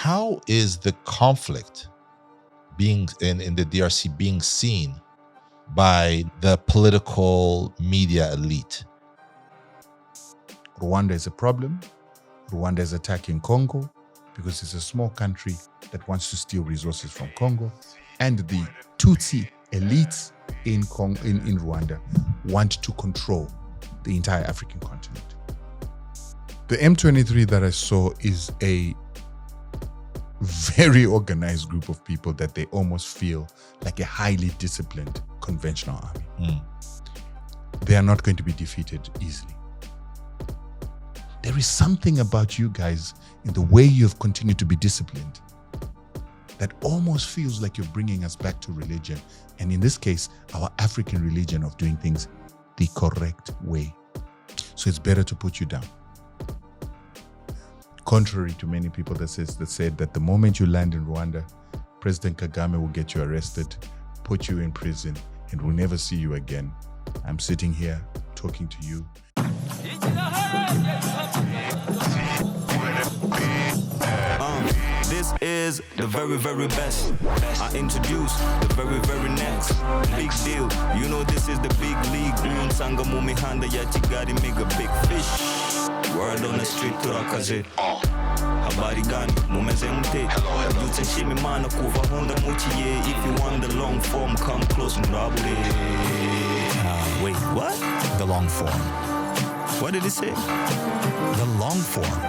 how is the conflict being in the DRC being seen by the political media elite? Rwanda is a problem. Rwanda is attacking Congo because it's a small country that wants to steal resources from Congo. And the Tutsi elites in Rwanda want to control the entire African continent. The M23 that I saw is a very organized group of people that they almost feel like a highly disciplined conventional army. They are not going to be defeated easily. There is something about you guys in the way you have continued to be disciplined that almost feels like you're bringing us back to religion. And in this case, our African religion of doing things the correct way. So it's better to put you down. Contrary to many people that said that the moment you land in Rwanda, President Kagame will get you arrested, put you in prison, and will never see you again. I'm sitting here talking to you. This is the very, very best. I introduce the very, very next. Big deal. You know this is the big league. Unsanga mumihanda ya Kigali mega big fish. Word on the street turakaze. Habari gani mumeze mute. Yutse nshima Imana kuva honda mukiye. If you want the long form, come close murabure. Wait, what? The long form. What did he say? The long form.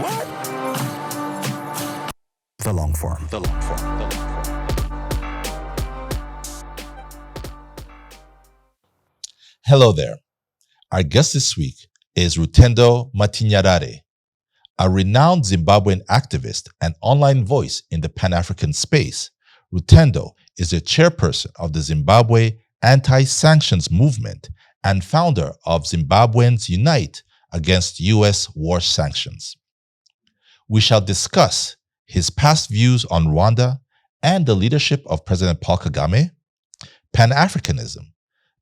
What? The long form. The long form. The long form. Hello there. Our guest this week is Rutendo Matinyarare, a renowned Zimbabwean activist and online voice in the Pan-African space. Rutendo is the chairperson of the Zimbabwe Anti-Sanctions movement and founder of Zimbabweans Unite against U.S. war sanctions. We shall discuss his past views on Rwanda and the leadership of President Paul Kagame, Pan-Africanism,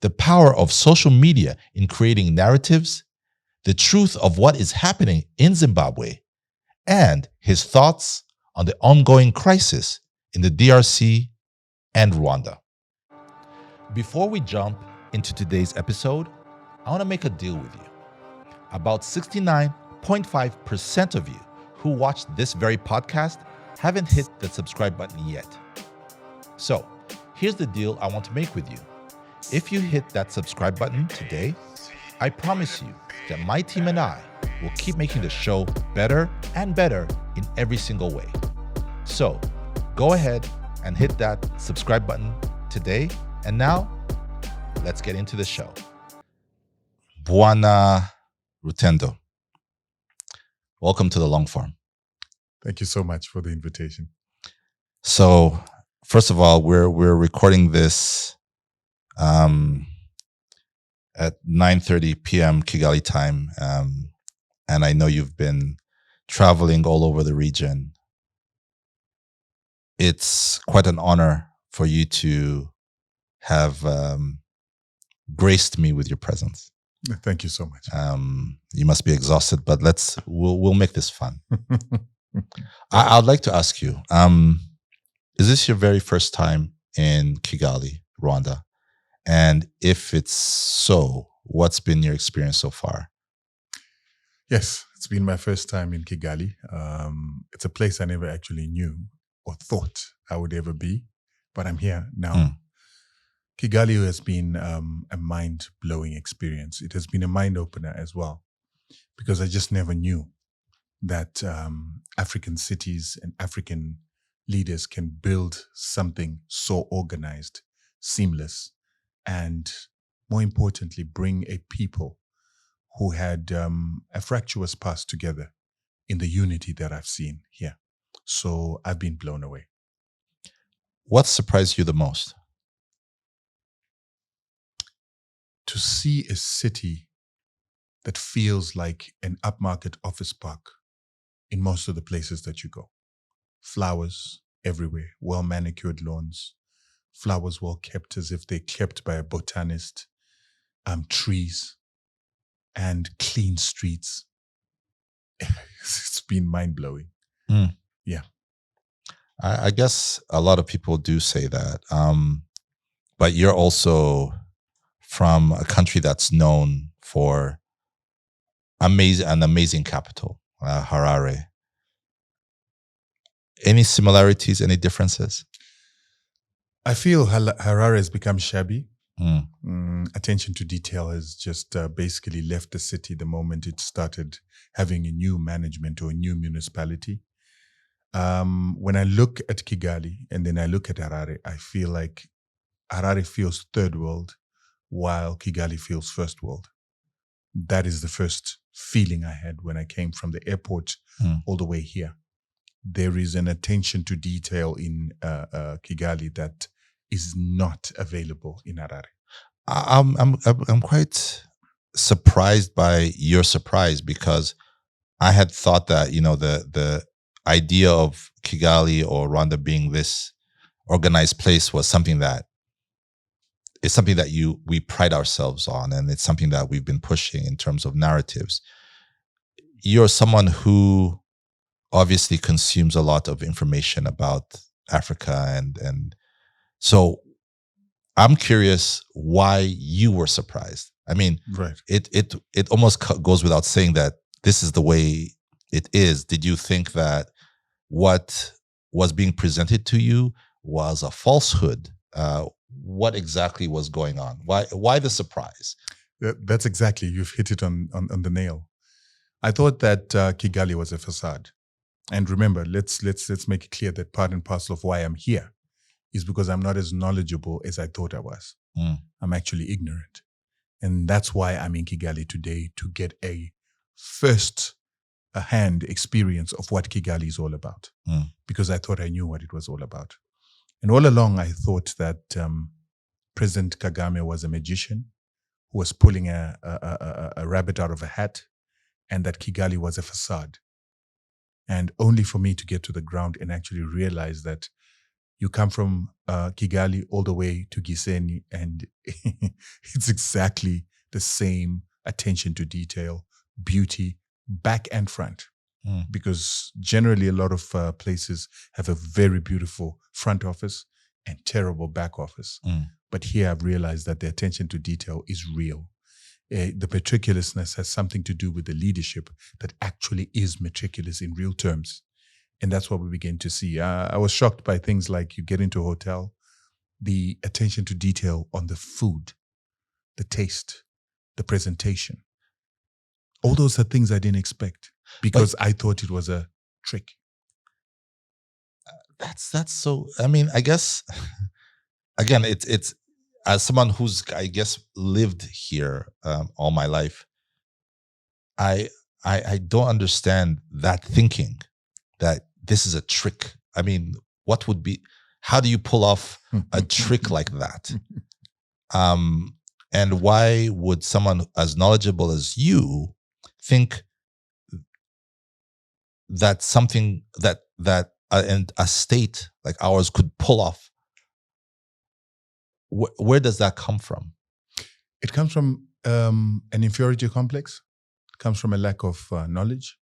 the power of social media in creating narratives, the truth of what is happening in Zimbabwe, and his thoughts on the ongoing crisis in the DRC and Rwanda. Before we jump into today's episode, I want to make a deal with you. About 69.5% of you who watched this very podcast haven't hit the subscribe button yet. So here's the deal I want to make with you. If you hit that subscribe button today, I promise you that my team and I will keep making the show better and better in every single way. So go ahead and hit that subscribe button today. And now let's get into the show. Bwana Rutendo. Welcome to the long form. Thank you so much for the invitation. So, first of all, we're recording this at 9:30 p.m. Kigali time, and I know you've been traveling all over the region. It's quite an honor for you to have graced me with your presence. Thank you so much. You must be exhausted, but we'll make this fun. I'd like to ask you, is this your very first time in Kigali, Rwanda? And if it's so, what's been your experience so far? Yes, it's been my first time in Kigali. It's a place I never actually knew or thought I would ever be, but I'm here now. Kigali has been a mind-blowing experience. It has been a mind-opener as well, because I just never knew that African cities and African leaders can build something so organized, seamless, and more importantly, bring a people who had a fractious past together in the unity that I've seen here. So I've been blown away. What surprised you the most? To see a city that feels like an upmarket office park in most of the places that you go. Flowers everywhere, well-manicured lawns, flowers well kept as if they're kept by a botanist, trees, and clean streets. It's been mind-blowing. Yeah. I guess a lot of people do say that. But you're also from a country that's known for an amazing capital, Harare. Any similarities, any differences? I feel Harare has become shabby. Mm. Attention to detail has just basically left the city the moment it started having a new management or a new municipality. When I look at Kigali and then I look at Harare, I feel like Harare feels third world while Kigali feels first world. That is the first feeling I had when I came from the airport all the way here. There is an attention to detail in Kigali that is not available in Harare. I'm quite surprised by your surprise, because I had thought that, you know, the idea of Kigali or Rwanda being this organized place was something that is something that we pride ourselves on, and it's something that we've been pushing in terms of narratives. You're someone who obviously consumes a lot of information about Africa, and so I'm curious why you were surprised. I mean, right. It almost goes without saying that this is the way it is. Did you think that what was being presented to you was a falsehood? What exactly was going on? Why the surprise? That's exactly, you've hit it on the nail. I thought that Kigali was a facade. And remember, let's make it clear that part and parcel of why I'm here is because I'm not as knowledgeable as I thought I was. I'm actually ignorant. And that's why I'm in Kigali today, to get a first-hand experience of what Kigali is all about. Because I thought I knew what it was all about. And all along, I thought that President Kagame was a magician who was pulling a rabbit out of a hat, and that Kigali was a facade. And only for me to get to the ground and actually realize that you come from Kigali all the way to Gisenyi, and it's exactly the same attention to detail, beauty, back and front. Because generally a lot of places have a very beautiful front office and terrible back office. But here I've realized that the attention to detail is real. The meticulousness has something to do with the leadership that actually is meticulous in real terms. And that's what we begin to see. I was shocked by things like, you get into a hotel, the attention to detail on the food, the taste, the presentation. All those are things I didn't expect, because I thought it was a trick. That's so, I mean, I guess, again, it's as someone who's, I guess, lived here all my life, I don't understand that thinking, that this is a trick. I mean, how do you pull off a trick like that? And why would someone as knowledgeable as you think that something that a state like ours could pull off? Where does that come from? It comes from an inferiority complex. It comes from a lack of knowledge.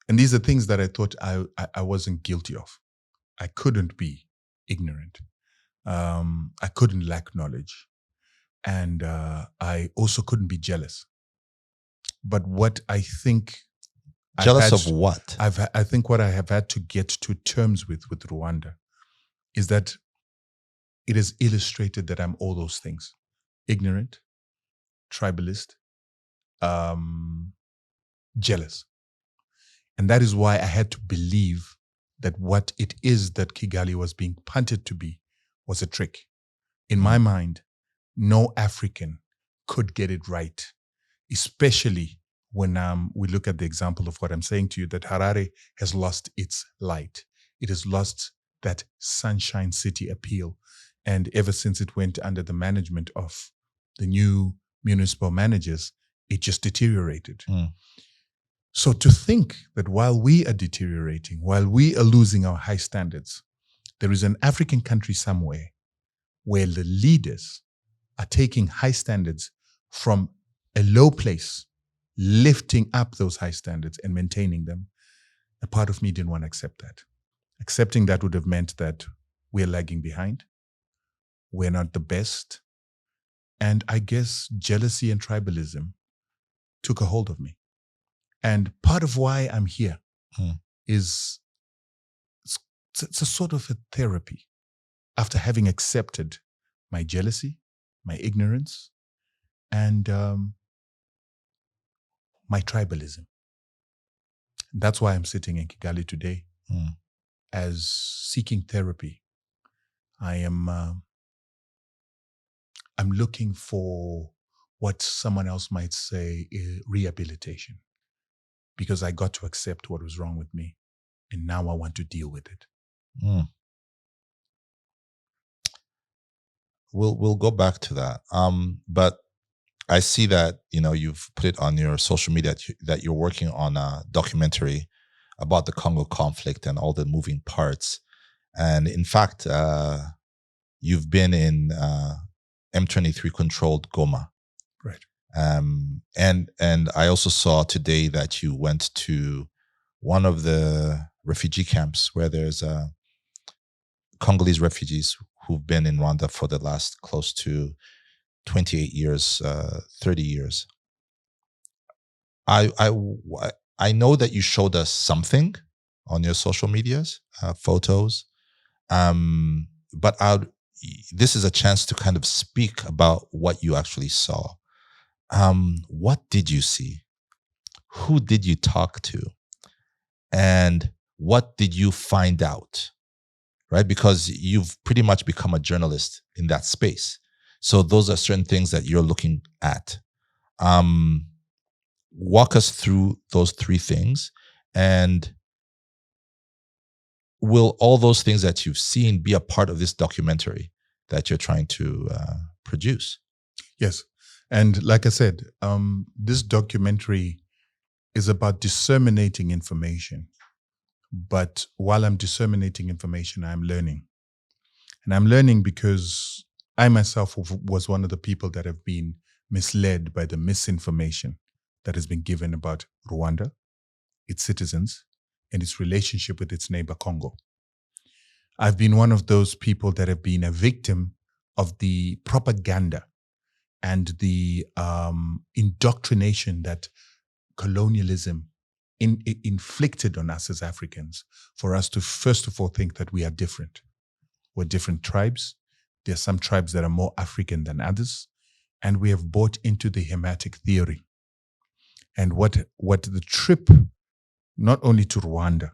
And these are things that I thought I wasn't guilty of. I couldn't be ignorant. I couldn't lack knowledge. And I also couldn't be jealous. But what I think... Jealous of what? I think what I have had to get to terms with Rwanda is that it is illustrated that I'm all those things. Ignorant, tribalist, jealous. And that is why I had to believe that what it is that Kigali was being punted to be was a trick. In my mind, no African could get it right, especially when we look at the example of what I'm saying to you, that Harare has lost its light. It has lost that sunshine city appeal. And ever since it went under the management of the new municipal managers, it just deteriorated. So to think that while we are deteriorating, while we are losing our high standards, there is an African country somewhere where the leaders are taking high standards from a low place, lifting up those high standards and maintaining them. A part of me didn't want to accept that. Accepting that would have meant that we're lagging behind. We're not the best. And I guess jealousy and tribalism took a hold of me. And part of why I'm here is it's a sort of a therapy after having accepted my jealousy, my ignorance, and my tribalism. That's why I'm sitting in Kigali today as seeking therapy. I'm looking for what someone else might say is rehabilitation, because I got to accept what was wrong with me, and now I want to deal with it. We'll go back to that. But I see that you've put it on your social media that you're working on a documentary about the Congo conflict and all the moving parts. And in fact, you've been in M23 controlled Goma. Right. And I also saw today that you went to one of the refugee camps where there's Congolese refugees who've been in Rwanda for the last close to 28 years, 30 years. I know that you showed us something on your social medias, photos, but this is a chance to kind of speak about what you actually saw. What did you see? Who did you talk to? And what did you find out? Right? Because you've pretty much become a journalist in that space. So those are certain things that you're looking at. Walk us through those three things. And will all those things that you've seen be a part of this documentary that you're trying to produce? Yes. And like I said, this documentary is about disseminating information. But while I'm disseminating information, I'm learning. And I'm learning because I myself was one of the people that have been misled by the misinformation that has been given about Rwanda, its citizens, and its relationship with its neighbor Congo. I've been one of those people that have been a victim of the propaganda and the indoctrination that colonialism inflicted on us as Africans, for us to first of all think that we are different. We're different tribes. There are some tribes that are more African than others. And we have bought into the hematic theory. And what the trip, not only to Rwanda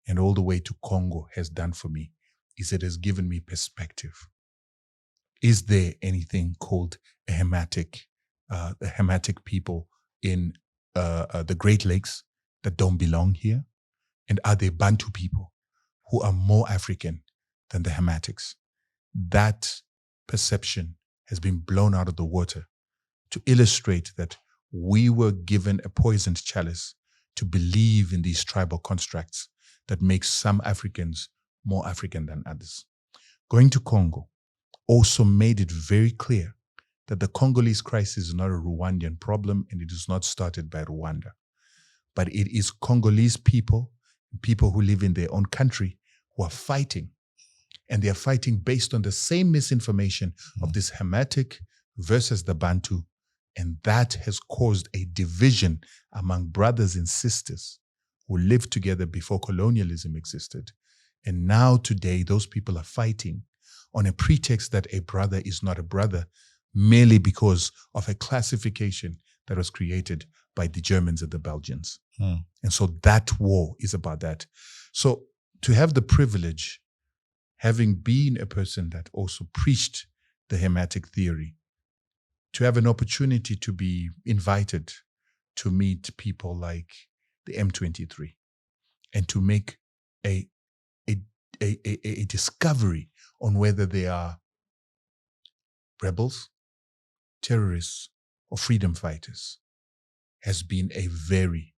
and all the way to Congo, has done for me is it has given me perspective. Is there anything called a hematic people in the Great Lakes that don't belong here? And are there Bantu people who are more African than the Hematics? That perception has been blown out of the water to illustrate that we were given a poisoned chalice to believe in these tribal constructs that make some Africans more African than others. Going to Congo also made it very clear that the Congolese crisis is not a Rwandan problem, and it is not started by Rwanda. But it is Congolese people who live in their own country, who are fighting. And they are fighting based on the same misinformation of this Hematic versus the Bantu. And that has caused a division among brothers and sisters who lived together before colonialism existed. And now today, those people are fighting on a pretext that a brother is not a brother, merely because of a classification that was created by the Germans and the Belgians. And so that war is about that. So to have the privilege, having been a person that also preached the hematic theory, to have an opportunity to be invited to meet people like the M23 and to make a discovery on whether they are rebels, terrorists, or freedom fighters has been a very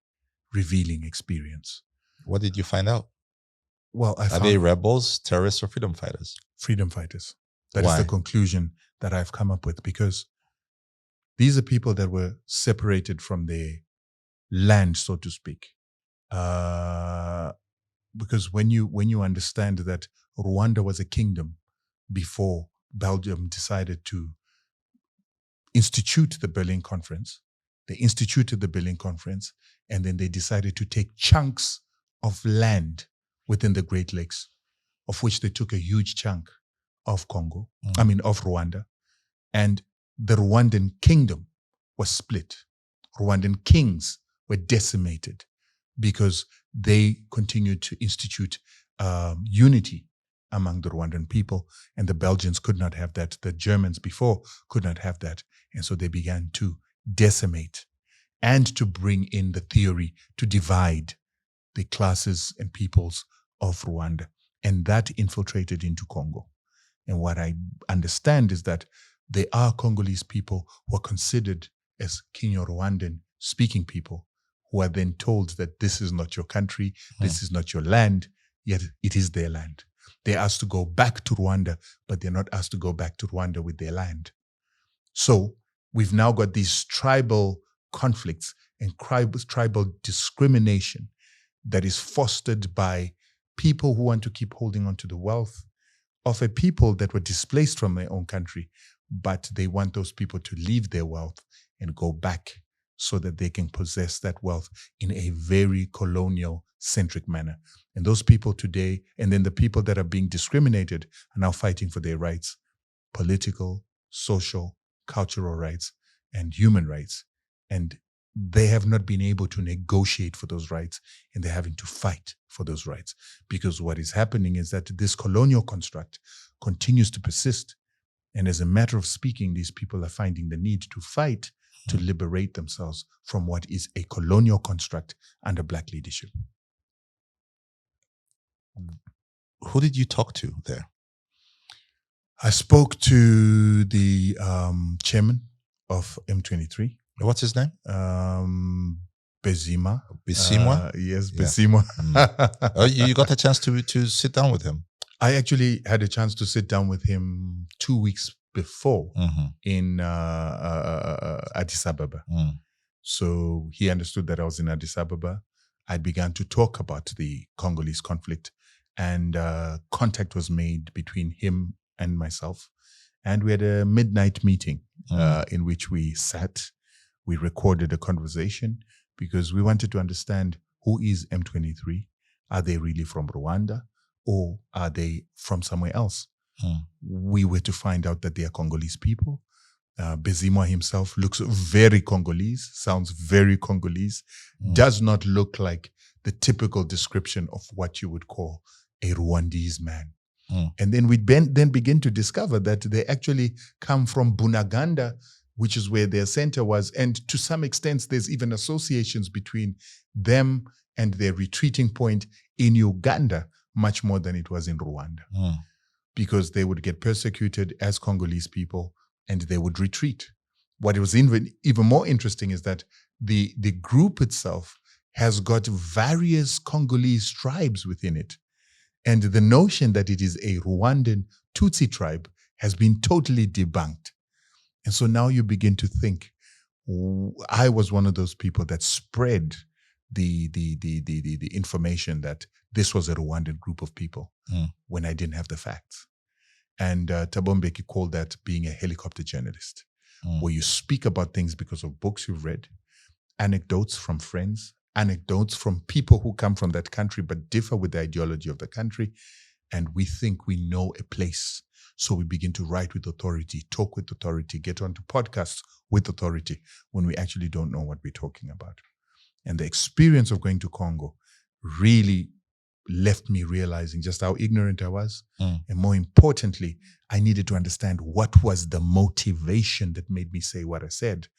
revealing experience. What did you find out? Well, are they rebels, terrorists, or freedom fighters? Freedom fighters. That Why? is the conclusion that I've come up with, because these are people that were separated from their land, so to speak, Because when you understand that Rwanda was a kingdom before Belgium decided to institute the Berlin Conference, they instituted the Berlin Conference, and then they decided to take chunks of land within the Great Lakes, of which they took a huge chunk of Congo, of Rwanda. And the Rwandan kingdom was split. Rwandan kings were decimated because they continued to institute unity among the Rwandan people, and the Belgians could not have that. The Germans before could not have that. And so they began to decimate and to bring in the theory to divide the classes and peoples of Rwanda. And that infiltrated into Congo. And what I understand is that there are Congolese people who are considered as Kinyo-Rwandan speaking people, who are then told that this is not your country, this is not your land, yet it is their land. They're asked to go back to Rwanda, but they're not asked to go back to Rwanda with their land. So we've now got these tribal conflicts and tribal discrimination that is fostered by people who want to keep holding on to the wealth of a people that were displaced from their own country, but they want those people to leave their wealth and go back so that they can possess that wealth in a very colonial-centric manner. And those people today, and then the people that are being discriminated, are now fighting for their rights, political, social, cultural rights, and human rights. And they have not been able to negotiate for those rights, and they're having to fight for those rights. Because what is happening is that this colonial construct continues to persist. And as a matter of speaking, these people are finding the need to fight to liberate themselves from what is a colonial construct under Black leadership. Who did you talk to there? I spoke to the chairman of M23. What's his name? Bisimwa. Bisimwa? Yes, Yeah. Bisimwa. Oh, you got a chance to sit down with him? I actually had a chance to sit down with him 2 weeks before in Addis Ababa. So he understood that I was in Addis Ababa. I began to talk about the Congolese conflict, and contact was made between him and myself. And we had a midnight meeting in which we sat. We recorded a conversation because we wanted to understand, who is M23? Are they really from Rwanda, or are they from somewhere else? We were to find out that they are Congolese people. Bisimwa himself looks very Congolese, sounds very Congolese, does not look like the typical description of what you would call a Rwandese man. And then we then begin to discover that they actually come from Bunaganda, which is where their center was. And to some extent, there's even associations between them and their retreating point in Uganda, much more than it was in Rwanda. Because they would get persecuted as Congolese people and they would retreat. What was even more interesting is that the group itself has got various Congolese tribes within it. And the notion that it is a Rwandan Tutsi tribe has been totally debunked. And so now you begin to think, I was one of those people that spread the information that this was a Rwandan group of people when I didn't have the facts. And Thabo Mbeki called that being a helicopter journalist, where you speak about things because of books you've read, anecdotes from friends, anecdotes from people who come from that country but differ with the ideology of the country, and we think we know a place. So we begin to write with authority, talk with authority, get onto podcasts with authority when we actually don't know what we're talking about. And the experience of going to Congo really left me realizing just how ignorant I was. And more importantly, I needed to understand what was the motivation that made me say what I said.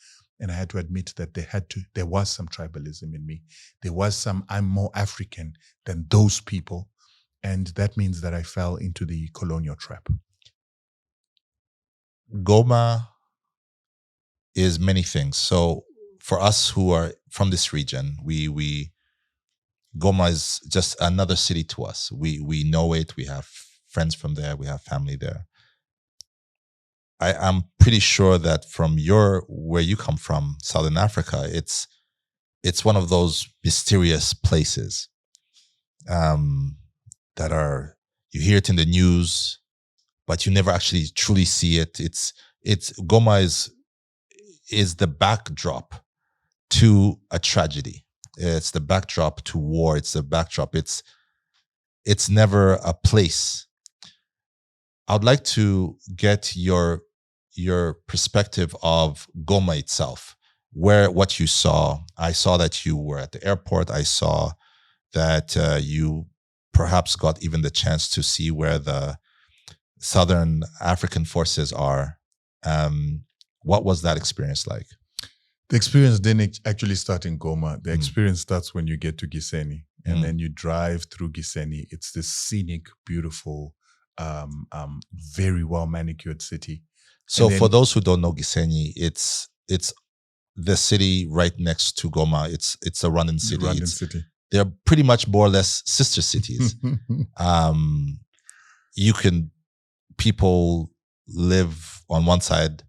And I had to admit that there was some tribalism in me. There was some, I'm more African than those people. And that means that I fell into the colonial trap. Goma is many things. So for us who are from this region, Goma is just another city to us. We know it. We have friends from there. We have family there. I'm pretty sure that from where you come from, Southern Africa, it's it's one of those mysterious places that are, you hear it in the news, but you never actually truly see it. It's Goma is the backdrop to a tragedy. It's the backdrop to war. It's the backdrop. It's never a place. I'd like to get your perspective of Goma itself, what you saw. I saw that you were at the airport. I saw that you perhaps got even the chance to see where the Southern African forces are. What was that experience like? The experience didn't actually start in Goma. The experience starts when you get to Gisenyi, and then you drive through Gisenyi. It's this scenic, beautiful, very well manicured city. So for those who don't know Gisenyi, it's the city right next to Goma. It's a Rwandan city. They're pretty much more or less sister cities. People live on one side,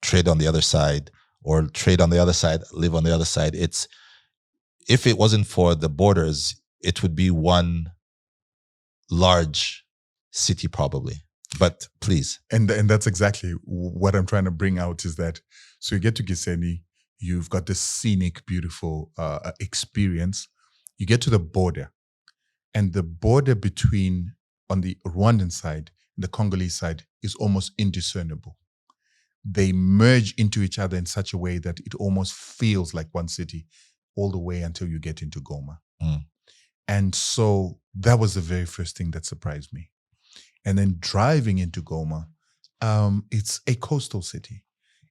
trade on the other side, or trade on the other side, live on the other side. If it wasn't for the borders, it would be one large city probably. But please. And that's exactly what I'm trying to bring out, is that, so you get to Gisenyi, you've got this scenic, beautiful experience. You get to the border, and the border between, on the Rwandan side, the Congolese side, is almost indiscernible. They merge into each other in such a way that it almost feels like one city all the way until you get into Goma. And so that was the very first thing that surprised me. And then driving into Goma, it's a coastal city.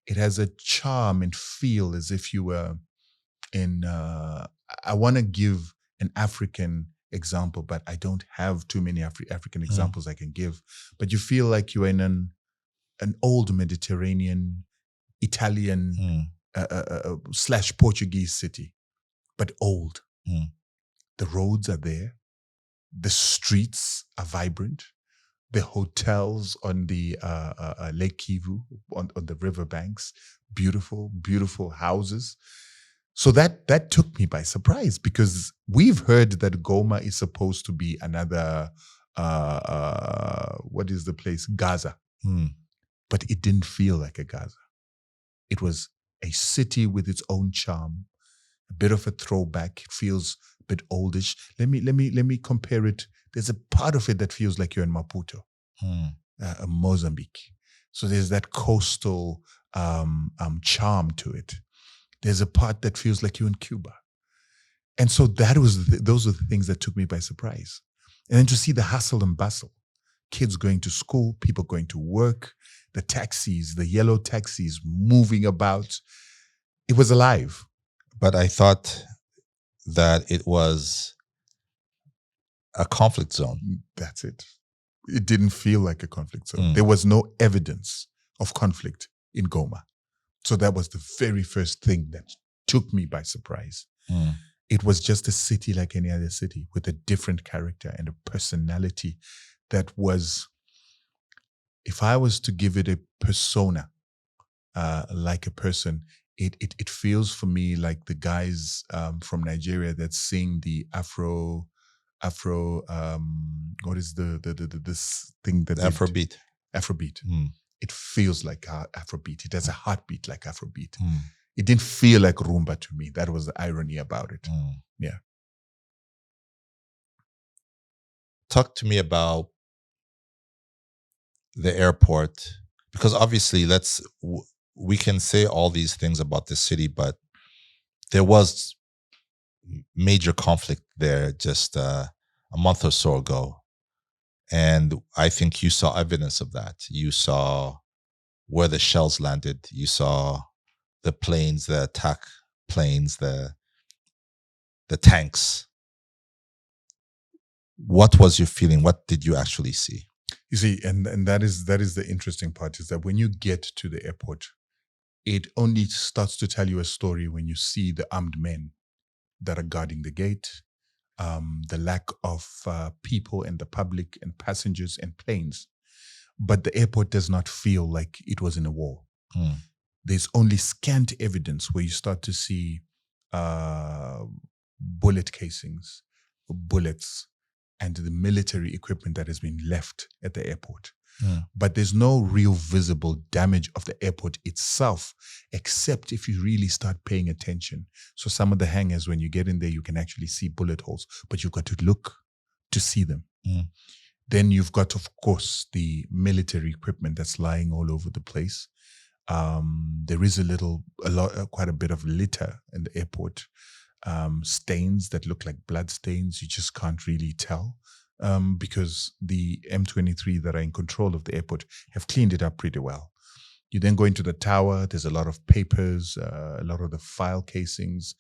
It has a charm and feel as if you were in, I want to give an African example, but I don't have too many African examples I can give. But you feel like you're in an old Mediterranean, Italian / Portuguese city, but old. The roads are there. The streets are vibrant. The hotels on the Lake Kivu, on the riverbanks, beautiful, beautiful houses. So that took me by surprise, because we've heard that Goma is supposed to be another, what is the place? Gaza. But it didn't feel like a Gaza. It was a city with its own charm, a bit of a throwback. It feels a bit oldish. Let me compare it. There's a part of it that feels like you're in Maputo, Mozambique. So there's that coastal charm to it. There's a part that feels like you're in Cuba. And so those are the things that took me by surprise. And then to see the hustle and bustle, kids going to school, people going to work, the taxis, the yellow taxis moving about. It was alive. But I thought that it was a conflict zone. That's it. It didn't feel like a conflict zone. There was no evidence of conflict in Goma. So that was the very first thing that took me by surprise. It was just a city like any other city, with a different character and a personality that was, if I was to give it a persona, like a person, it feels for me like the guys from Nigeria that sing the Afro, what is this thing that Afrobeat? Afrobeat. It feels like Afrobeat. It has a heartbeat like Afrobeat. It didn't feel like rumba to me. That was the irony about it. Yeah. Talk to me about the airport, because obviously we can say all these things about the city, but there was major conflict there just a month or so ago. And I think you saw evidence of that. You saw where the shells landed. You saw the planes, the attack planes, the tanks. What was your feeling? What did you actually see? You see, and that is the interesting part, is that when you get to the airport, it only starts to tell you a story when you see the armed men that are guarding the gate, the lack of people and the public and passengers and planes. But the airport does not feel like it was in a war. There's only scant evidence where you start to see bullet casings, bullets, and the military equipment that has been left at the airport. But there's no real visible damage of the airport itself, except if you really start paying attention. So some of the hangars, when you get in there, you can actually see bullet holes, but you've got to look to see them. Then you've got, of course, the military equipment that's lying all over the place. There is quite a bit of litter in the airport. Stains that look like blood stains. You just can't really tell. Because the M23 that are in control of the airport have cleaned it up pretty well. You then go into the tower, there's a lot of papers, a lot of the file casings,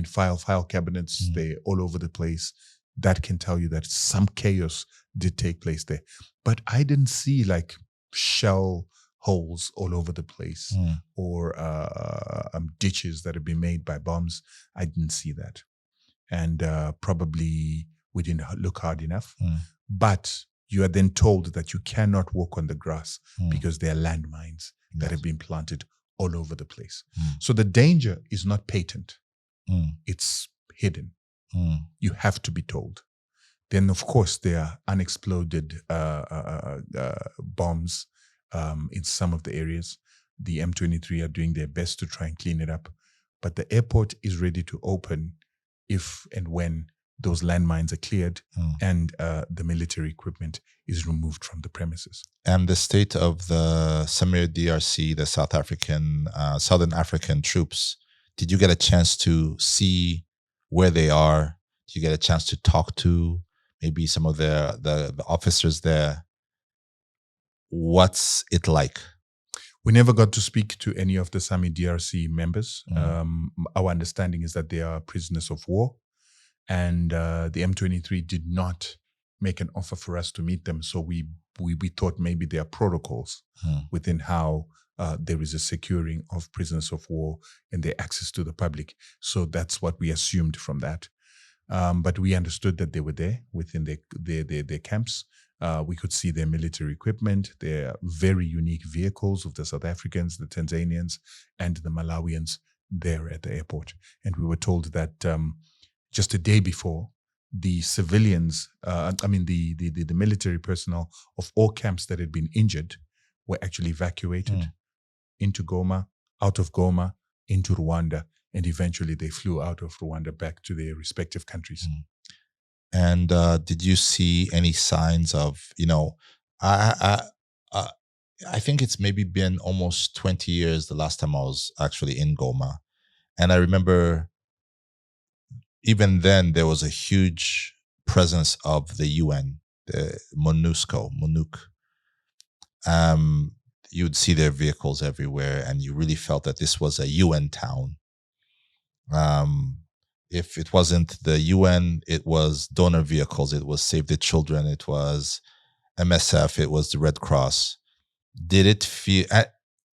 file cabinets, they're all over the place. That can tell you that some chaos did take place there. But I didn't see like shell holes all over the place or ditches that have been made by bombs. I didn't see that. And probably we didn't look hard enough. But you are then told that you cannot walk on the grass because there are landmines that have been planted all over the place. So the danger is not patent. It's hidden. You have to be told. Then, of course, there are unexploded bombs in some of the areas. The M23 are doing their best to try and clean it up. But the airport is ready to open if and when those landmines are cleared and the military equipment is removed from the premises. And the state of the Samir DRC, the Southern African troops, did you get a chance to see where they are? Did you get a chance to talk to maybe some of the officers there? What's it like? We never got to speak to any of the Sami DRC members. Our understanding is that they are prisoners of war. And the M23 did not make an offer for us to meet them. So we thought maybe there are protocols within how there is a securing of prisoners of war and their access to the public. So that's what we assumed from that. But we understood that they were there within their camps. We could see their military equipment, their very unique vehicles of the South Africans, the Tanzanians, and the Malawians there at the airport. And we were told that just a day before, the civilians, the military personnel of all camps that had been injured were actually evacuated into Goma, out of Goma, into Rwanda, and eventually they flew out of Rwanda back to their respective countries. And did you see any signs of, I think it's maybe been almost 20 years the last time I was actually in Goma. And I remember even then there was a huge presence of the UN, the MONUC. You'd see their vehicles everywhere and you really felt that this was a UN town. If it wasn't the UN, it was donor vehicles. It was Save the Children. It was MSF. It was the Red Cross. Did it feel?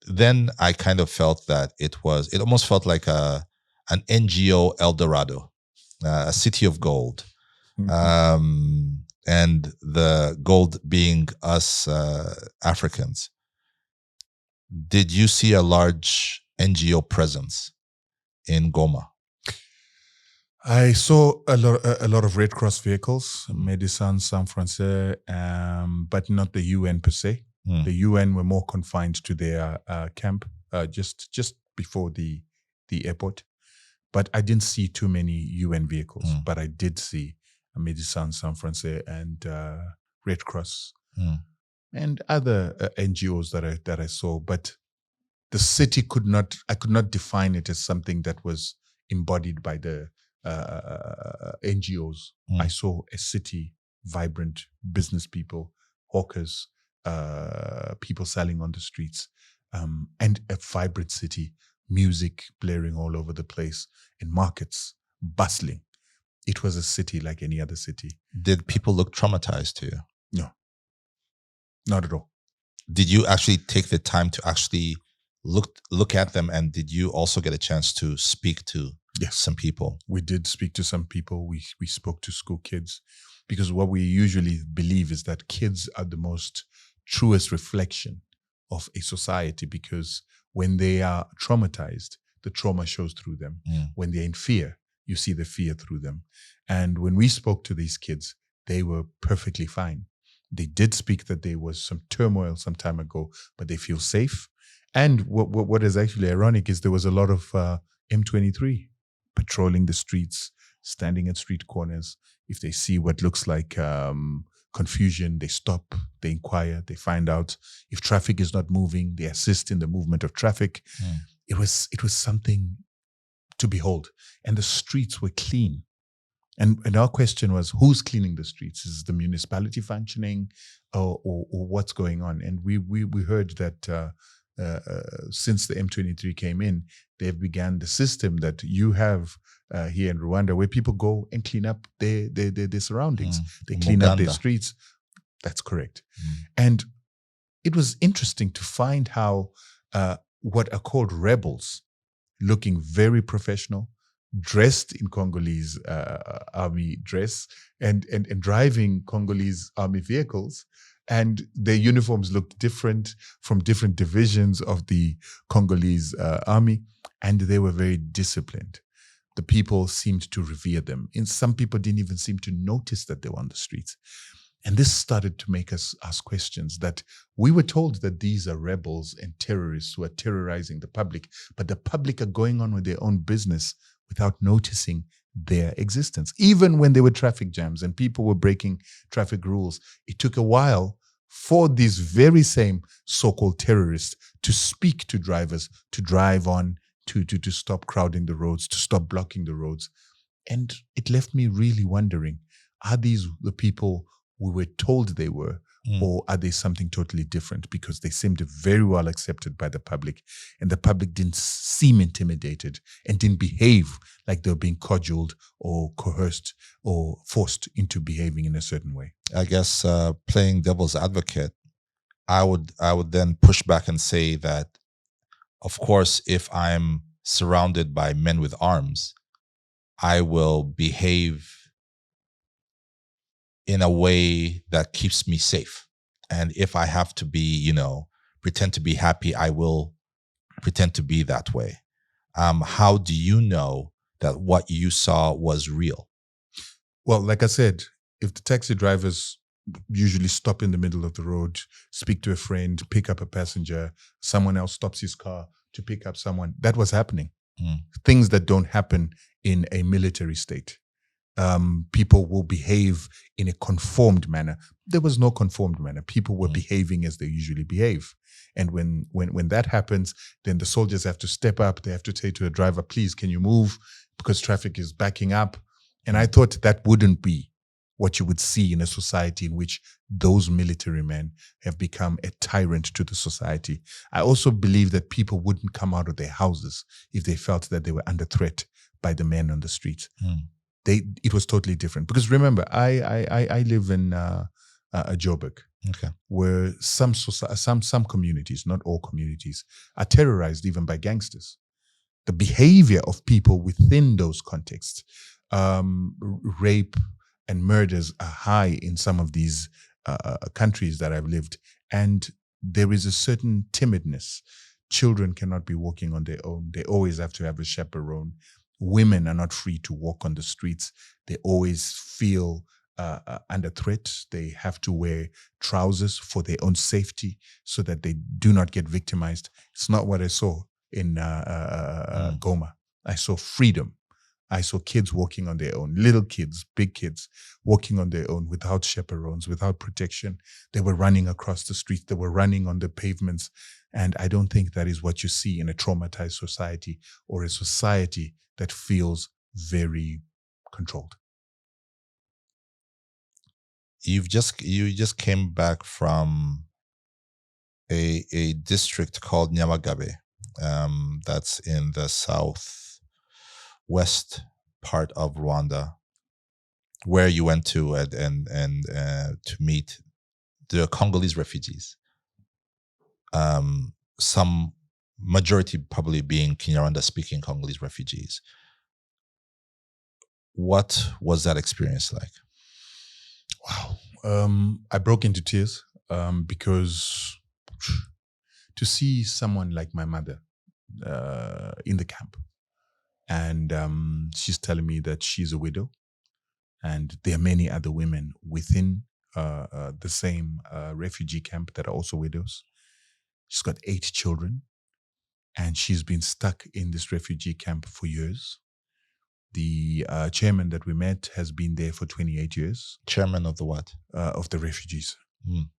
Then I kind of felt that it almost felt like an NGO El Dorado, a city of gold, and the gold being us Africans. Did you see a large NGO presence in Goma? I saw a lot of Red Cross vehicles, Médecins Sans Frontières, but not the UN per se. The UN were more confined to their camp just before the airport. But I didn't see too many UN vehicles, but I did see Médecins Sans Frontières and Red Cross and other NGOs that I saw. But the city I could not define it as something that was embodied by the NGOs. I saw a city, vibrant business people, hawkers, people selling on the streets, and a vibrant city, music blaring all over the place, and markets bustling. It was a city like any other city. Did people look traumatized to you? No, not at all. Did you actually take the time to actually look at them, and did you also get a chance to speak to some people? We did speak to some people. We spoke to school kids, because what we usually believe is that kids are the most truest reflection of a society, because when they are traumatized, the trauma shows through them. When they're in fear, you see the fear through them. And when we spoke to these kids, they were perfectly fine. They did speak that there was some turmoil some time ago, but they feel safe. And what is actually ironic is there was a lot of M23 patrolling the streets, standing at street corners. If they see what looks like confusion, they stop, they inquire, they find out. If traffic is not moving, they assist in the movement of traffic. It was something to behold. And the streets were clean. And our question was, who's cleaning the streets? Is the municipality functioning or what's going on? And we heard that since the M23 came in, they've begun the system that you have here in Rwanda, where people go and clean up their surroundings. They clean up their streets. That's correct. And it was interesting to find how what are called rebels, looking very professional, dressed in Congolese army dress and driving Congolese army vehicles. And their uniforms looked different from different divisions of the Congolese army. And they were very disciplined. The people seemed to revere them. And some people didn't even seem to notice that they were on the streets. And this started to make us ask questions that we were told that these are rebels and terrorists who are terrorizing the public, but the public are going on with their own business without noticing their existence. Even when there were traffic jams and people were breaking traffic rules, it took a while for these very same so-called terrorists to speak to drivers, to drive on, to stop crowding the roads, to stop blocking the roads. And it left me really wondering, are these the people we were told they were, or are they something totally different? Because they seemed very well accepted by the public, and the public didn't seem intimidated and didn't behave like they were being cudgeled or coerced or forced into behaving in a certain way. I guess playing devil's advocate, I would then push back and say that, of course, if I'm surrounded by men with arms, I will behave in a way that keeps me safe. And if I have to be, pretend to be happy, I will pretend to be that way. How do you know that what you saw was real? Well, like I said, if the taxi drivers usually stop in the middle of the road, speak to a friend, pick up a passenger, someone else stops his car to pick up someone, that was happening. Things that don't happen in a military state. People will behave in a conformed manner. There was no conformed manner. People were behaving as they usually behave. And when that happens, then the soldiers have to step up. They have to say to the driver, please, can you move? Because traffic is backing up. And I thought that wouldn't be what you would see in a society in which those military men have become a tyrant to the society. I also believe that people wouldn't come out of their houses if they felt that they were under threat by the men on the streets. It was totally different. Because remember, I live in Joburg, where some communities, not all communities, are terrorized even by gangsters. The behavior of people within those contexts, rape and murders are high in some of these countries that I've lived. And there is a certain timidness. Children cannot be walking on their own. They always have to have a chaperone. Women are not free to walk on the streets. They always feel under threat. They have to wear trousers for their own safety so that they do not get victimized. It's not what I saw in Goma. I saw freedom. I saw kids walking on their own, little kids, big kids, walking on their own without chaperones, without protection. They were running across the streets. They were running on the pavements. And I don't think that is what you see in a traumatized society or a society that feels very controlled. You just came back from a district called Nyamagabe, that's in the southwest part of Rwanda, where you went to and to meet the Congolese refugees. Some majority probably being Kinyarwanda-speaking Congolese refugees. What was that experience like? Wow. I broke into tears because to see someone like my mother in the camp. And she's telling me that she's a widow, and there are many other women within the same refugee camp that are also widows. She's got 8 children, and she's been stuck in this refugee camp for years. The chairman that we met has been there for 28 years. Chairman of the what? Of the refugees. Mm.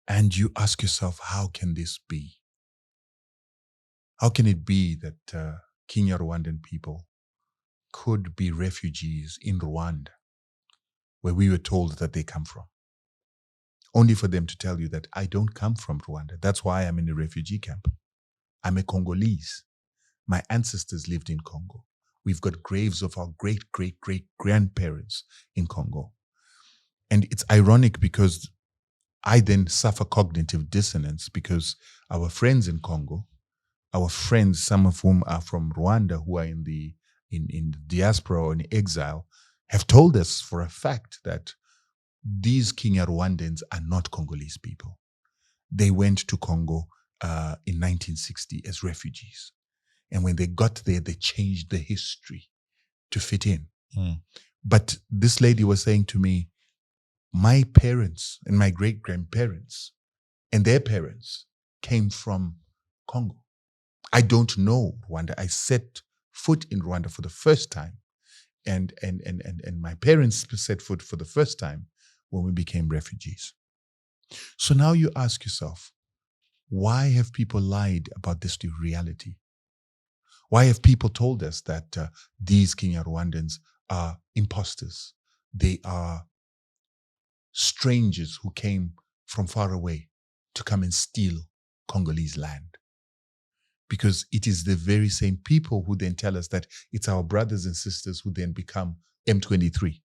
And you ask yourself, how can this be? How can it be that Kenya Rwandan people could be refugees in Rwanda, where we were told that they come from? Only for them to tell you that I don't come from Rwanda. That's why I'm in a refugee camp. I'm a Congolese. My ancestors lived in Congo. We've got graves of our great-great-great-grandparents in Congo. And it's ironic because I then suffer cognitive dissonance because our friends in Congo, our friends, some of whom are from Rwanda, who are in the diaspora or in exile, have told us for a fact that these Kenya Rwandans are not Congolese people. They went to Congo in 1960 as refugees. And when they got there, they changed the history to fit in. Mm. But this lady was saying to me, my parents and my great-grandparents and their parents came from Congo. I don't know Rwanda. I set foot in Rwanda for the first time. And my parents set foot for the first time when we became refugees. So now you ask yourself, why have people lied about this reality? Why have people told us that these Kenya Rwandans are imposters? They are strangers who came from far away to come and steal Congolese land. Because it is the very same people who then tell us that it's our brothers and sisters who then become M23.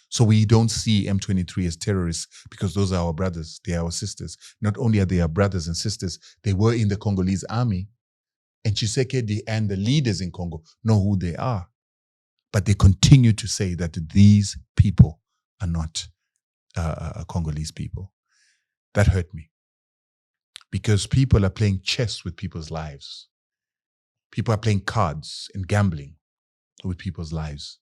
So we don't see M23 as terrorists because those are our brothers, they are our sisters. Not only are they our brothers and sisters, they were in the Congolese army, and Tshisekedi and the leaders in Congo know who they are. But they continue to say that these people are not Congolese people. That hurt me. Because people are playing chess with people's lives. People are playing cards and gambling with people's lives.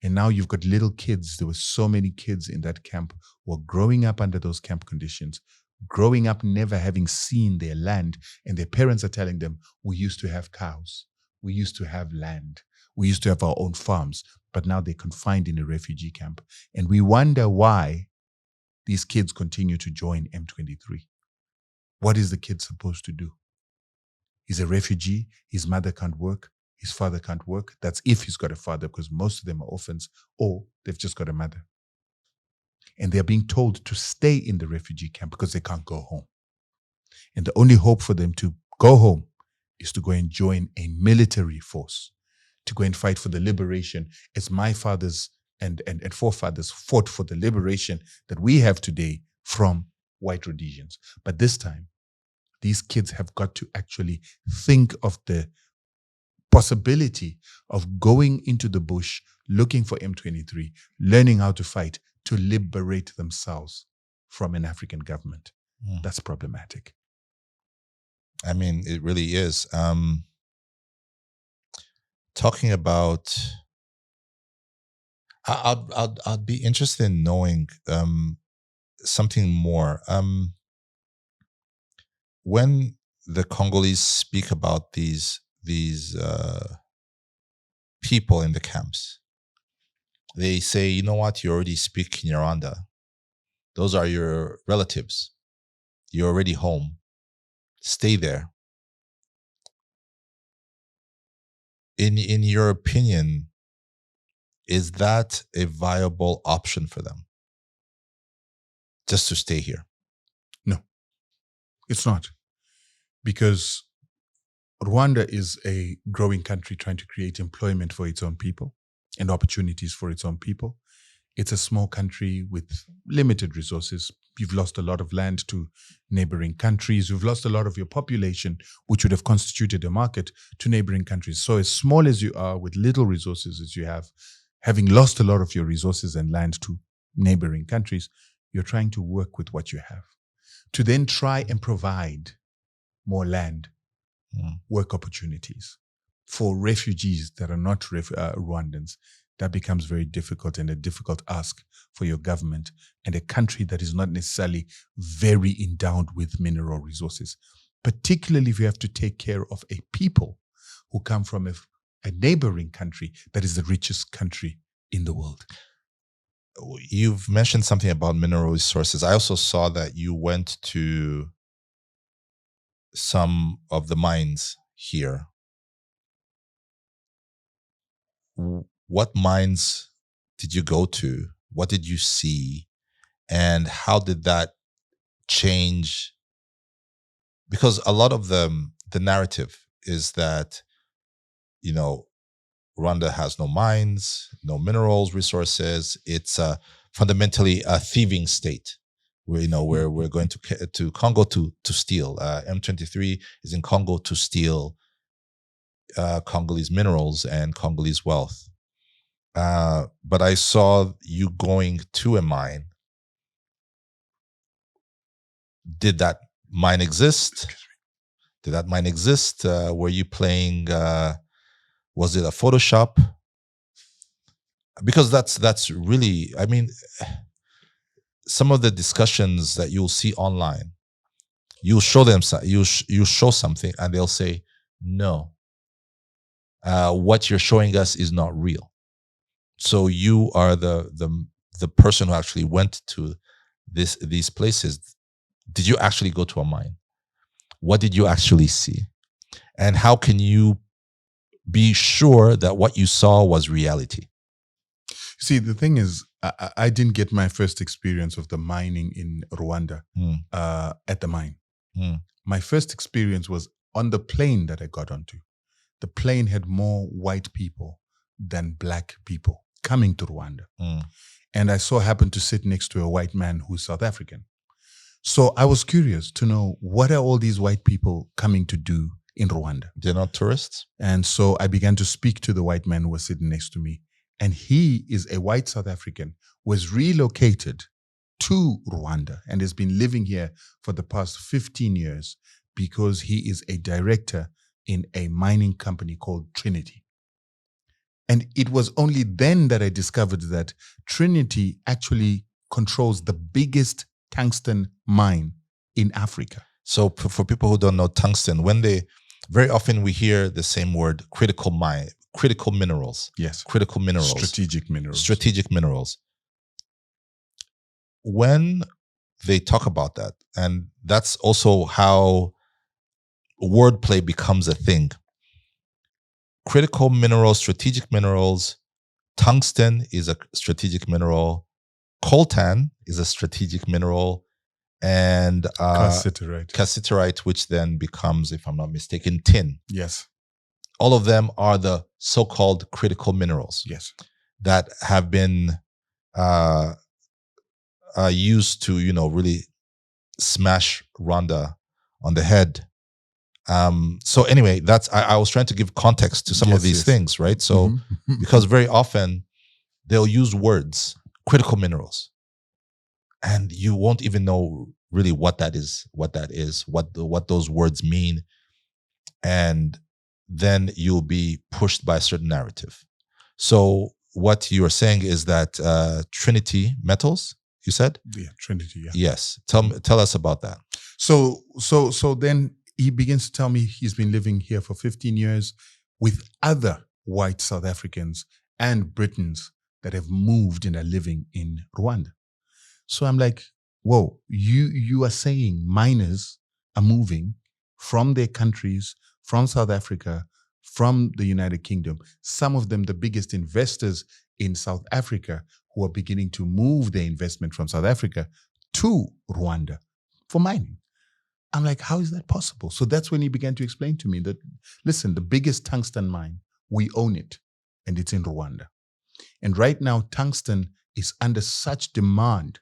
And now you've got little kids. There were so many kids in that camp who are growing up under those camp conditions, growing up never having seen their land, and their parents are telling them, we used to have cows, we used to have land, we used to have our own farms, but now they're confined in a refugee camp. And we wonder why these kids continue to join M23. What is the kid supposed to do? He's a refugee, his mother can't work, his father can't work. That's if he's got a father, because most of them are orphans, or they've just got a mother. And they're being told to stay in the refugee camp because they can't go home. And the only hope for them to go home is to go and join a military force, to go and fight for the liberation, as my fathers and forefathers fought for the liberation that we have today from white Rhodesians. But this time, these kids have got to actually think of the possibility of going into the bush, looking for M23, learning how to fight to liberate themselves from an African government. Mm. That's problematic. I mean, it really is. Talking about, I'd be interested in knowing something more. When the Congolese speak about these people in the camps, they say, you know what, you already speak Kinyarwanda. Those are your relatives. You're already home. Stay there. In your opinion, is that a viable option for them? Just to stay here? No, it's not. Because Rwanda is a growing country trying to create employment for its own people and opportunities for its own people. It's a small country with limited resources. You've lost a lot of land to neighboring countries. You've lost a lot of your population, which would have constituted a market, to neighboring countries. So as small as you are, with little resources as you have, having lost a lot of your resources and land to neighboring countries, you're trying to work with what you have to then try and provide more land work opportunities. For refugees that are not Rwandans, that becomes very difficult and a difficult ask for your government and a country that is not necessarily very endowed with mineral resources, particularly if you have to take care of a people who come from a neighboring country that is the richest country in the world. You've mentioned something about mineral resources. I also saw that you went to some of the mines here. What mines did you go to? What did you see? And how did that change? Because a lot of the narrative is that, Rwanda has no mines, no minerals, resources. It's fundamentally a thieving state. Where we're going to Congo to steal. M23 is in Congo to steal Congolese minerals and Congolese wealth. But I saw you going to a mine. Did that mine exist? Did that mine exist? Were you playing? Was it a Photoshop? Because that's really, some of the discussions that you'll see online, you'll show them, you show something, and they'll say, no, what you're showing us is not real. So you are the person who actually went to these places. Did you actually go to a mine? What did you actually see? And how can you be sure that what you saw was reality? See, the thing is, I didn't get my first experience of the mining in Rwanda at the mine. My first experience was on the plane that I got onto. The plane had more white people than black people coming to Rwanda. And I happened to sit next to a white man who's South African. So I was curious to know, what are all these white people coming to do in Rwanda? They're not tourists? And so I began to speak to the white man who was sitting next to me. And he is a white South African, was relocated to Rwanda and has been living here for the past 15 years because he is a director in a mining company called Trinity. And it was only then that I discovered that Trinity actually controls the biggest tungsten mine in Africa. So for people who don't know tungsten, very often we hear the same word, critical minerals. Yes. Critical minerals. Strategic minerals. When they talk about that, and that's also how wordplay becomes a thing. Critical minerals, strategic minerals, tungsten is a strategic mineral, coltan is a strategic mineral, and cassiterite, which then becomes, if I'm not mistaken, tin. Yes. All of them are the so-called critical minerals. Yes. That have been used to, really smash Rwanda on the head. So anyway, I was trying to give context to some of these things, right? So because very often they'll use words, critical minerals, and you won't even know really what that is, what those words mean, and then you'll be pushed by a certain narrative. So what you are saying is that Trinity Metals, you said? Yeah, Trinity, yeah. Yes. Tell us about that. So then he begins to tell me he's been living here for 15 years with other white South Africans and Britons that have moved and are living in Rwanda. So I'm like, whoa, you are saying miners are moving from their countries, from South Africa, from the United Kingdom, some of them the biggest investors in South Africa, who are beginning to move their investment from South Africa to Rwanda for mining. I'm like, how is that possible? So that's when he began to explain to me that, listen, the biggest tungsten mine, we own it, and it's in Rwanda. And right now, tungsten is under such demand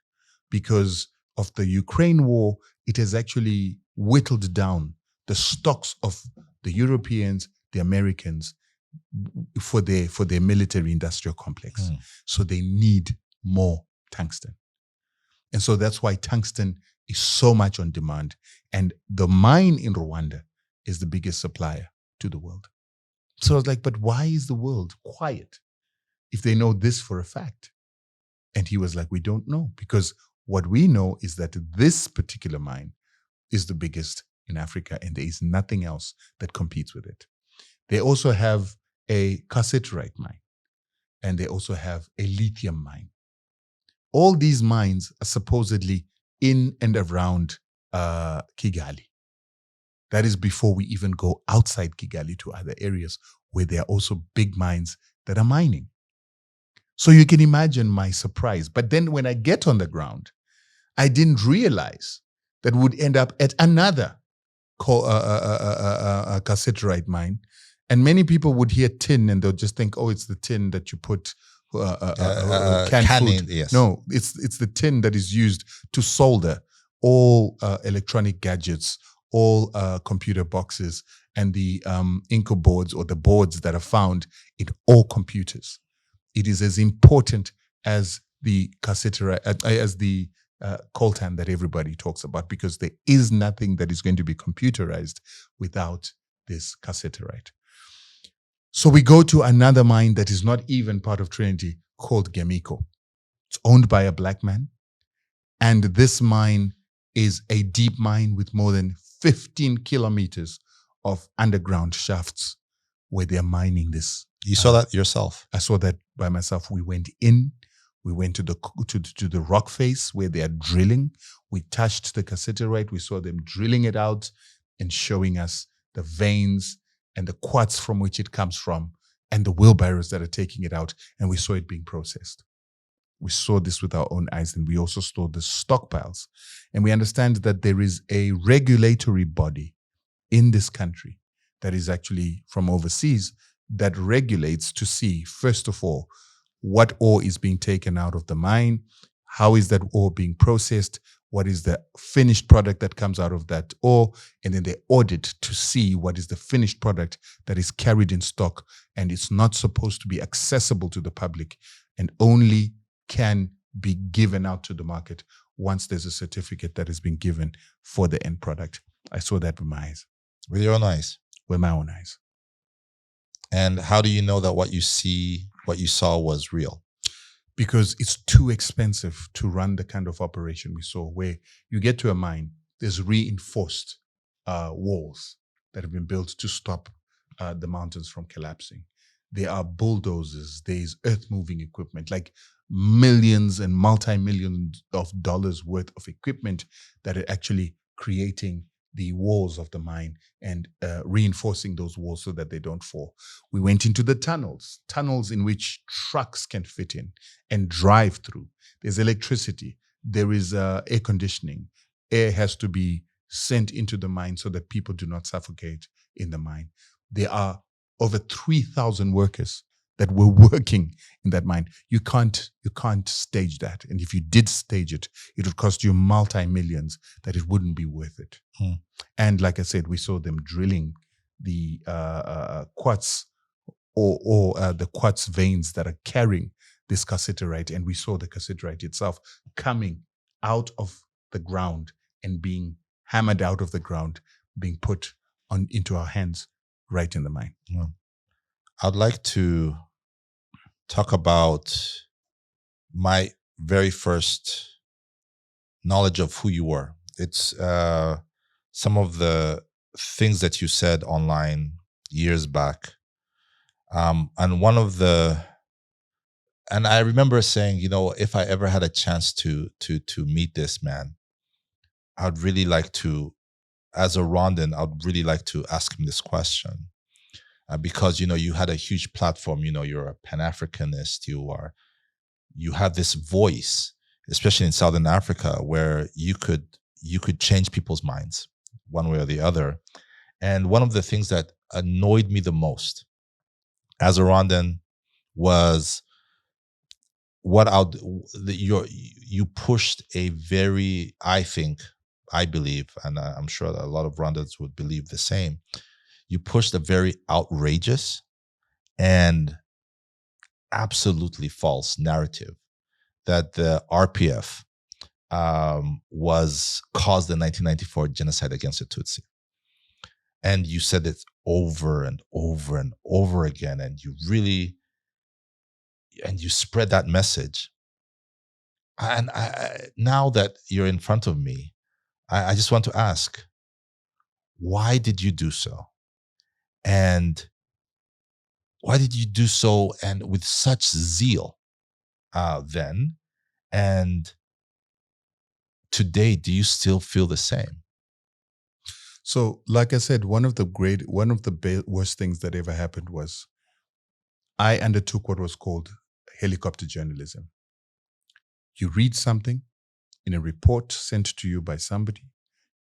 because of the Ukraine war. It has actually whittled down the stocks of the Europeans, the Americans, for their military industrial complex. So they need more tungsten. And so that's why tungsten is so much on demand. And the mine in Rwanda is the biggest supplier to the world. So I was like, but why is the world quiet if they know this for a fact? And he was like, we don't know, because what we know is that this particular mine is the biggest in Africa, and there is nothing else that competes with it. They also have a cassiterite mine, and they also have a lithium mine. All these mines are supposedly in and around Kigali. That is before we even go outside Kigali to other areas where there are also big mines that are mining. So you can imagine my surprise. But then when I get on the ground, I didn't realize that would end up at another cassiterite mine. And many people would hear tin and they'll just think, oh, it's the tin that you put canned food. Yes. No, it's the tin that is used to solder all electronic gadgets, all computer boxes, and the Inco boards, or the boards that are found in all computers. It is as important as the cassiterite, as the coltan that everybody talks about, because there is nothing that is going to be computerized without this cassiterite. So we go to another mine that is not even part of Trinity, called Gemiko. It's owned by a black man. And this mine is a deep mine with more than 15 kilometers of underground shafts where they're mining this. You saw that yourself? I saw that by myself. We went in. We went to the rock face where they are drilling. We touched the cassiterite. We saw them drilling it out and showing us the veins and the quartz from which it comes from, and the wheelbarrows that are taking it out. And we saw it being processed. We saw this with our own eyes, and we also saw the stockpiles. And we understand that there is a regulatory body in this country that is actually from overseas that regulates to see, first of all, what ore is being taken out of the mine, how is that ore being processed, what is the finished product that comes out of that ore, and then they audit to see what is the finished product that is carried in stock, and it's not supposed to be accessible to the public and only can be given out to the market once there's a certificate that has been given for the end product. I saw that with my eyes. With your own eyes? With my own eyes. And how do you know that what you saw was real? Because it's too expensive to run the kind of operation we saw, where you get to a mine, there's reinforced walls that have been built to stop the mountains from collapsing. There are bulldozers, there's earth-moving equipment, like millions and multi-millions of dollars worth of equipment that are actually creating the walls of the mine and reinforcing those walls so that they don't fall. We went into the tunnels in which trucks can fit in and drive through. There's electricity. There is air conditioning. Air has to be sent into the mine so that people do not suffocate in the mine. There are over 3,000 workers that were working in that mine. You can't stage that. And if you did stage it, it would cost you multi-millions that it wouldn't be worth it. And like I said, we saw them drilling the quartz or the quartz veins that are carrying this cassiterite. And we saw the cassiterite itself coming out of the ground and being hammered out of the ground, being put into our hands right in the mine. I'd like to talk about my very first knowledge of who you were. It's some of the things that you said online years back. And one of the, and I remember saying, you know, if I ever had a chance to meet this man, I'd really like to, as a Rwandan, I'd really like to ask him this question. Because, you know, you had a huge platform, you know, you're a Pan-Africanist, you have this voice, especially in Southern Africa, where you could change people's minds one way or the other. And one of the things that annoyed me the most as a Rwandan was you pushed a very, I believe, and I'm sure that a lot of Rwandans would believe the same, you pushed a very outrageous and absolutely false narrative that the RPF was caused the 1994 genocide against the Tutsi. And you said it over and over and over again, and you spread that message. And now that you're in front of me, I just want to ask, why did you do so? And why did you do so and with such zeal then? And today, do you still feel the same? So, like I said, one of the worst things that ever happened was I undertook what was called helicopter journalism. You read something in a report sent to you by somebody.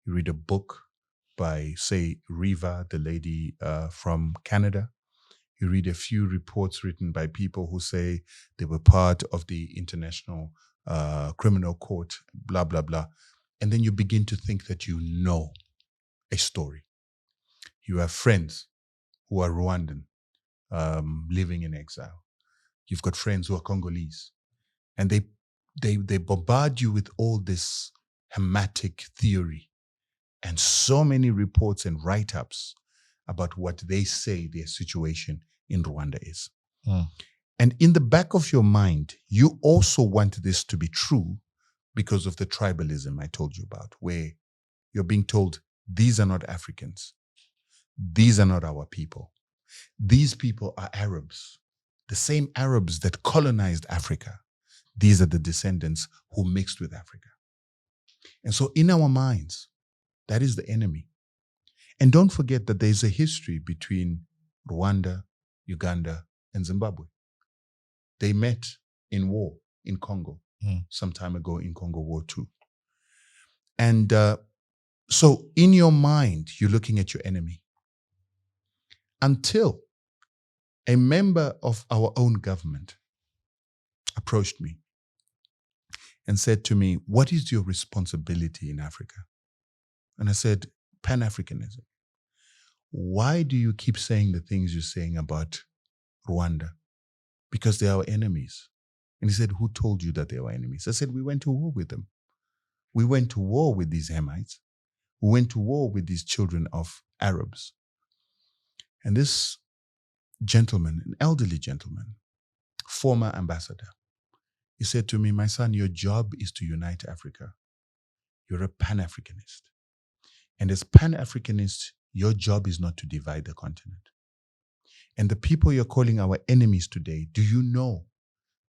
You read a book by, say, Riva, the lady from Canada. You read a few reports written by people who say they were part of the International Criminal Court, blah, blah, blah. And then you begin to think that you know a story. You have friends who are Rwandan, living in exile. You've got friends who are Congolese. And they bombard you with all this hematic theory and so many reports and write-ups about what they say their situation in Rwanda is. And in the back of your mind, you also want this to be true because of the tribalism I told you about, where you're being told, these are not Africans. These are not our people. These people are Arabs, the same Arabs that colonized Africa. These are the descendants who mixed with Africa. And so in our minds, that is the enemy. And don't forget that there's a history between Rwanda, Uganda, and Zimbabwe. They met in war in Congo some time ago in Congo War II. And so in your mind, you're looking at your enemy. Until a member of our own government approached me and said to me, what is your responsibility in Africa? And I said, Pan-Africanism. Why do you keep saying the things you're saying about Rwanda? Because they are our enemies. And he said, who told you that they were enemies? I said, we went to war with them. We went to war with these Hamites. We went to war with these children of Arabs. And this gentleman, an elderly gentleman, former ambassador, he said to me, my son, your job is to unite Africa. You're a Pan-Africanist. And as Pan-Africanist, your job is not to divide the continent. And the people you're calling our enemies today, do you know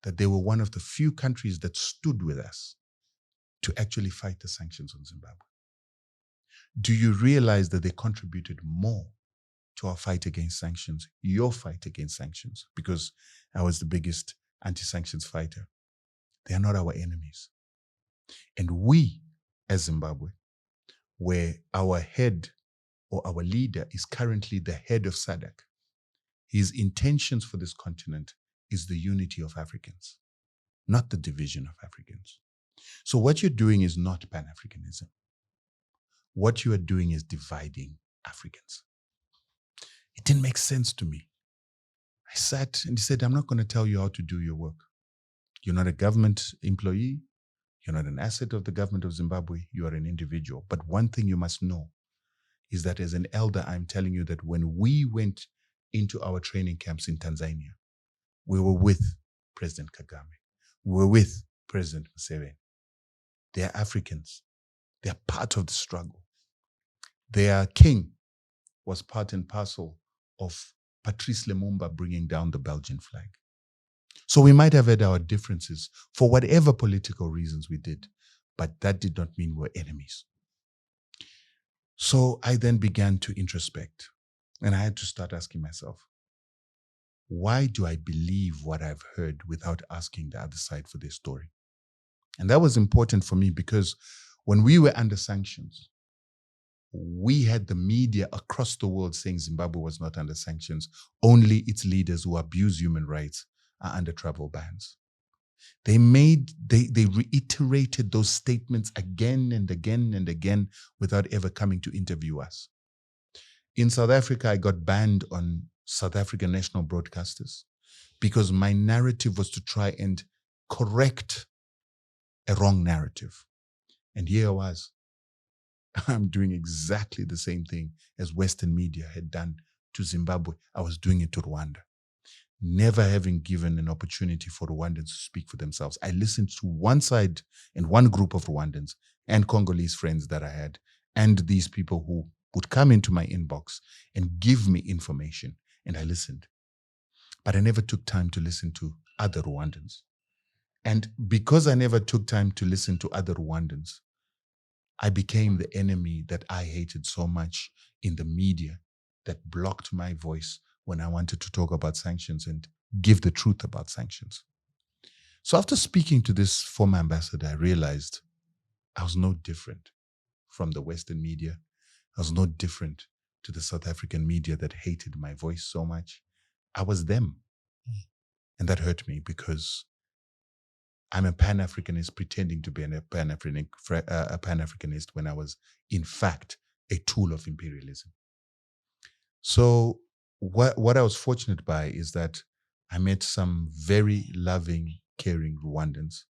that they were one of the few countries that stood with us to actually fight the sanctions on Zimbabwe? Do you realize that they contributed more to our fight against sanctions, your fight against sanctions, because I was the biggest anti-sanctions fighter? They are not our enemies. And we, as Zimbabwe, where our head or our leader is currently the head of SADC, his intentions for this continent is the unity of Africans, not the division of Africans. So what you're doing is not Pan-Africanism. What you are doing is dividing Africans. It didn't make sense to me. I sat and he said, I'm not going to tell you how to do your work. You're not a government employee. You're not an asset of the government of Zimbabwe. You are an individual. But one thing you must know is that as an elder, I'm telling you that when we went into our training camps in Tanzania, we were with President Kagame. We were with President Museveni. They are Africans. They are part of the struggle. Their king was part and parcel of Patrice Lumumba bringing down the Belgian flag. So we might have had our differences for whatever political reasons we did, but that did not mean we're enemies. So I then began to introspect, and I had to start asking myself, why do I believe what I've heard without asking the other side for their story? And that was important for me because when we were under sanctions, we had the media across the world saying Zimbabwe was not under sanctions. Only its leaders who abuse human rights are under travel bans. They reiterated those statements again and again and again without ever coming to interview us. In South Africa, I got banned on South African national broadcasters because my narrative was to try and correct a wrong narrative. And here I was I'm doing exactly the same thing as Western media had done to Zimbabwe. I was doing it to Rwanda. Never having given an opportunity for Rwandans to speak for themselves. I listened to one side and one group of Rwandans and Congolese friends that I had, and these people who would come into my inbox and give me information, and I listened. But I never took time to listen to other Rwandans. And because I never took time to listen to other Rwandans, I became the enemy that I hated so much in the media that blocked my voice when I wanted to talk about sanctions and give the truth about sanctions. So after speaking to this former ambassador, I realized I was no different from the Western media. I was no different to the South African media that hated my voice so much. I was them. And that hurt me because I'm a Pan-Africanist pretending to be a Pan-Africanist when I was, in fact, a tool of imperialism. So what I was fortunate by is that I met some very loving, caring Rwandans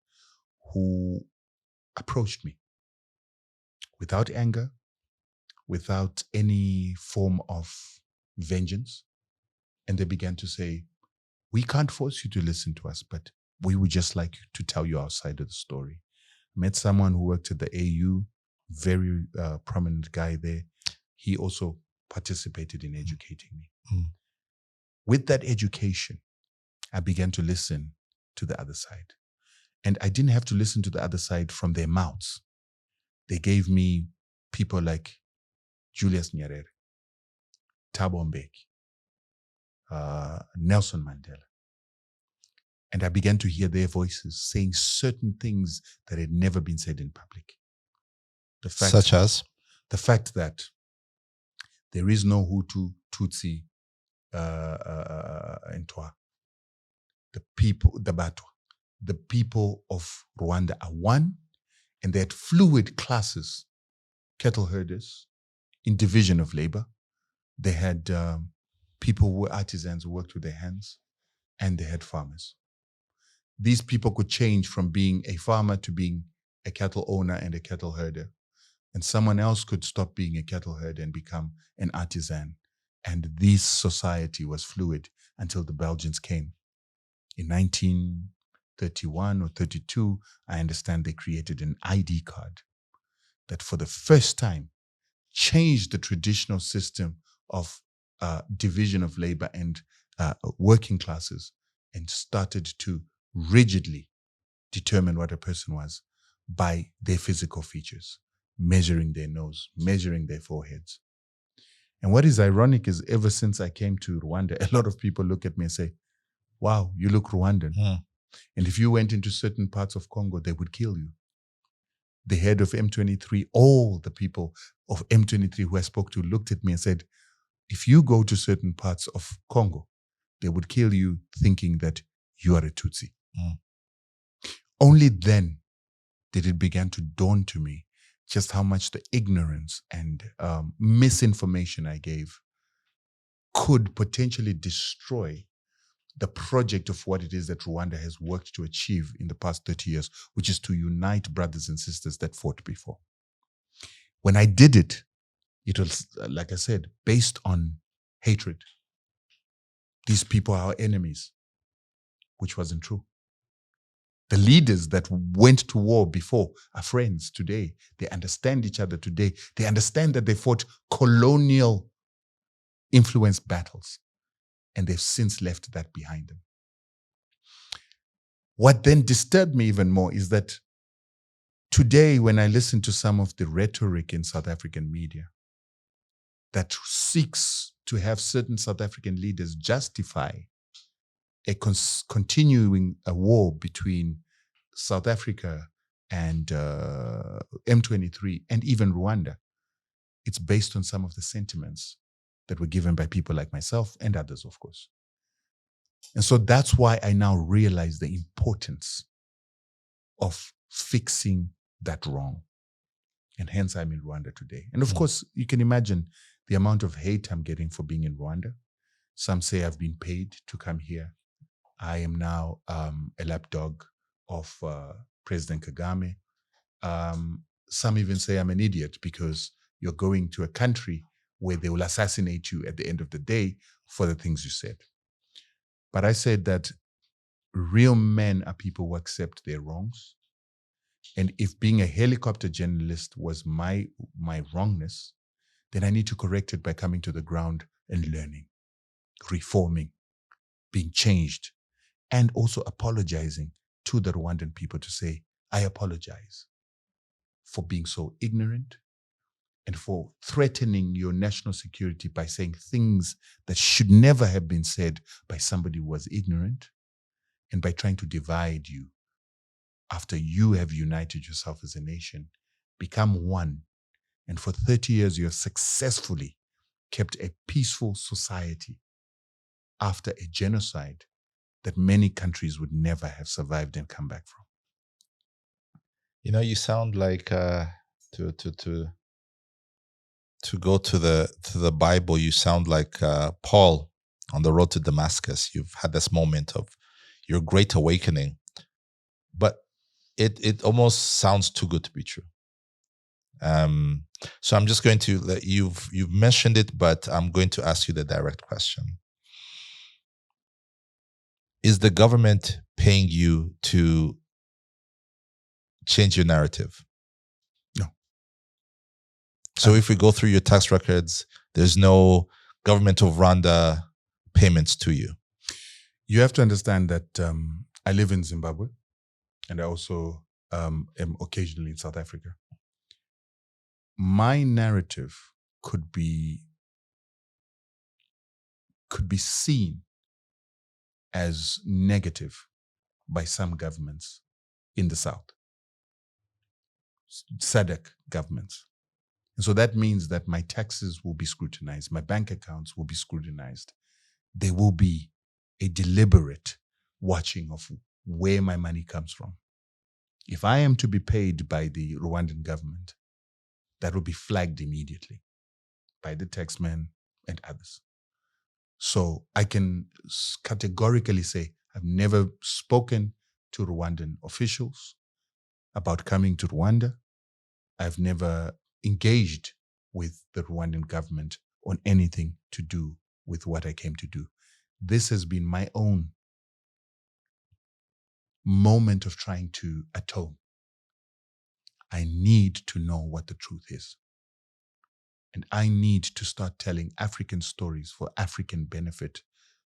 who approached me without anger, without any form of vengeance. And they began to say, we can't force you to listen to us, but we would just like to tell you our side of the story. I met someone who worked at the AU, very prominent guy there. He also participated in educating me. With that education, I began to listen to the other side. And I didn't have to listen to the other side from their mouths. They gave me people like Julius Nyerere, Thabo Mbeki, Nelson Mandela. And I began to hear their voices saying certain things that had never been said in public. Such as? The fact that there is no Hutu, Tutsi, and Twa. The people, the Batwa, the people of Rwanda are one, and they had fluid classes, cattle herders, in division of labor. They had people who were artisans who worked with their hands, and they had farmers. These people could change from being a farmer to being a cattle owner and a cattle herder. And someone else could stop being a cattle herder and become an artisan. And this society was fluid until the Belgians came. In 1931 or 32, I understand they created an ID card that for the first time changed the traditional system of division of labor and working classes and started to rigidly determine what a person was by their physical features, measuring their nose, measuring their foreheads. And what is ironic is ever since I came to Rwanda, a lot of people look at me and say, wow, you look Rwandan. And if you went into certain parts of Congo, they would kill you. The head of M23, all the people of M23 who I spoke to looked at me and said, if you go to certain parts of Congo, they would kill you thinking that you are a Tutsi. Only then did it begin to dawn to me just how much the ignorance and misinformation I gave could potentially destroy the project of what it is that Rwanda has worked to achieve in the past 30 years, which is to unite brothers and sisters that fought before. When I did it, it was, like I said, based on hatred. These people are our enemies, which wasn't true. The leaders that went to war before are friends today. They understand each other today. They understand that they fought colonial influence battles, and they've since left that behind them. What then disturbed me even more is that today, when I listen to some of the rhetoric in South African media that seeks to have certain South African leaders justify a continuing a war between South Africa and M23 and even Rwanda, it's based on some of the sentiments that were given by people like myself and others, of course. And so that's why I now realize the importance of fixing that wrong. And hence I'm in Rwanda today. And of course, you can imagine the amount of hate I'm getting for being in Rwanda. Some say I've been paid to come here. I am now a lapdog of President Kagame. some even say I'm an idiot because you're going to a country where they will assassinate you at the end of the day for the things you said. But I said that real men are people who accept their wrongs. And if being a helicopter journalist was my wrongness, then I need to correct it by coming to the ground and learning, reforming, being changed, and also apologizing to the Rwandan people to say, I apologize for being so ignorant and for threatening your national security by saying things that should never have been said by somebody who was ignorant, and by trying to divide you after you have united yourself as a nation, become one. And for 30 years, you have successfully kept a peaceful society after a genocide that many countries would never have survived and come back from. You know, you sound like to go to the Bible. You sound like Paul on the road to Damascus. You've had this moment of your great awakening, but it almost sounds too good to be true. So I'm just going to let you've mentioned it, but I'm going to ask you the direct question. Is the government paying you to change your narrative? No. So if we go through your tax records, there's no government of Rwanda payments to you. You have to understand that I live in Zimbabwe, and I also am occasionally in South Africa. My narrative could be seen as negative by some governments in the South, SADC governments. And so that means that my taxes will be scrutinized, my bank accounts will be scrutinized. There will be a deliberate watching of where my money comes from. If I am to be paid by the Rwandan government, that will be flagged immediately by the taxmen and others. So I can categorically say I've never spoken to Rwandan officials about coming to Rwanda. I've never engaged with the Rwandan government on anything to do with what I came to do. This has been my own moment of trying to atone. I need to know what the truth is. And I need to start telling African stories for African benefit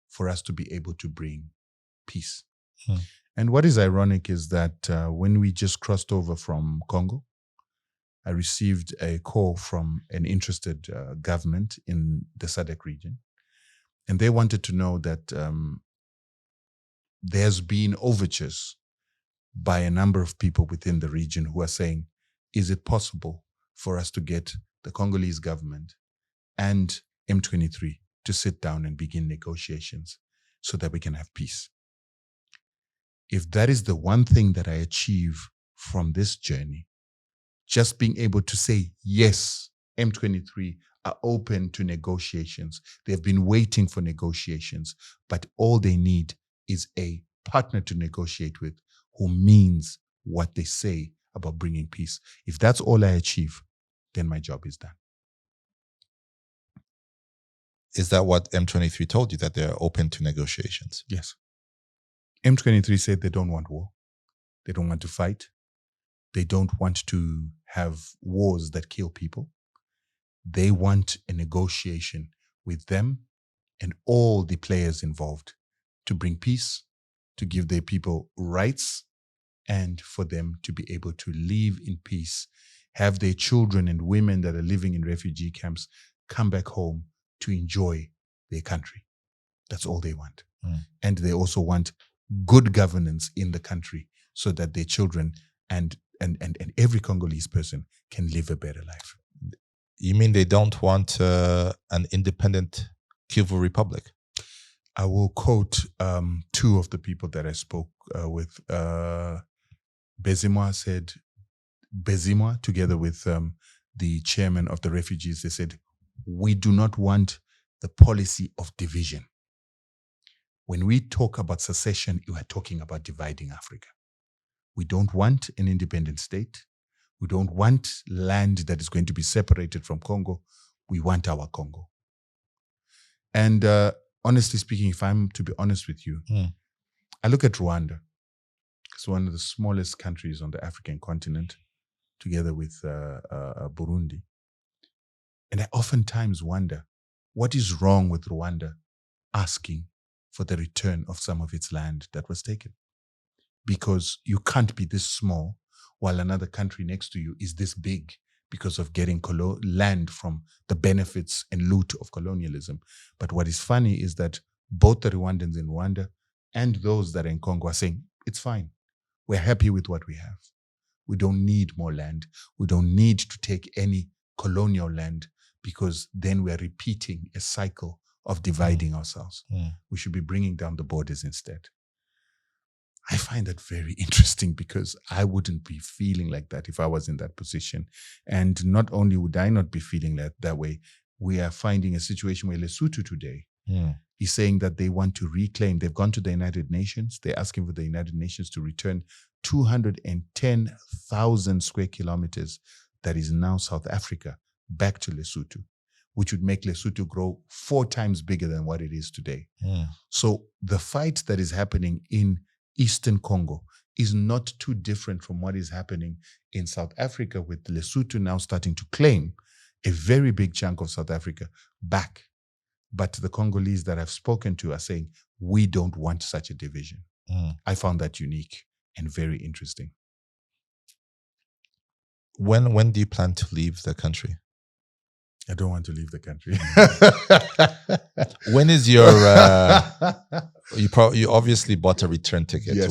for us to be able to bring peace. And what is ironic is that when we just crossed over from Congo, I received a call from an interested government in the SADC region. And they wanted to know that there's been overtures by a number of people within the region who are saying, is it possible for us to get the Congolese government and M23 to sit down and begin negotiations so that we can have peace? If that is the one thing that I achieve from this journey, just being able to say, yes, M23 are open to negotiations. They've been waiting for negotiations, but all they need is a partner to negotiate with who means what they say about bringing peace. If that's all I achieve, then my job is done. Is that what M23 told you, that they're open to negotiations? Yes. M23 said they don't want war. They don't want to fight. They don't want to have wars that kill people. They want a negotiation with them and all the players involved to bring peace, to give their people rights, and for them to be able to live in peace, have their children and women that are living in refugee camps come back home to enjoy their country. That's all they want. And they also want good governance in the country so that their children and every Congolese person can live a better life. You mean they don't want an independent Kivu Republic? I will quote two of the people that I spoke with. Bezimwa, together with the chairman of the refugees, they said, we do not want the policy of division. When we talk about secession, you are talking about dividing Africa. We don't want an independent state. We don't want land that is going to be separated from Congo. We want our Congo. And honestly speaking, if I'm to be honest with you, I look at Rwanda. It's one of the smallest countries on the African continent, together with Burundi. And I oftentimes wonder, what is wrong with Rwanda asking for the return of some of its land that was taken? Because you can't be this small while another country next to you is this big because of getting land from the benefits and loot of colonialism. But what is funny is that both the Rwandans in Rwanda and those that are in Congo are saying, it's fine. We're happy with what we have. We don't need more land. We don't need to take any colonial land because then we're repeating a cycle of dividing ourselves. We should be bringing down the borders instead. I find that very interesting because I wouldn't be feeling like that if I was in that position. And not only would I not be feeling that way, we are finding a situation where Lesotho today is saying that they want to reclaim. They've gone to the United Nations. They're asking for the United Nations to return 210,000 square kilometers that is now South Africa back to Lesotho, which would make Lesotho grow 4 times bigger than what it is today. So the fight that is happening in Eastern Congo is not too different from what is happening in South Africa, with Lesotho now starting to claim a very big chunk of South Africa back. But the Congolese that I've spoken to are saying, we don't want such a division. I found that unique and very interesting. When do you plan to leave the country? I don't want to leave the country. When is your you obviously bought a return ticket. Yes.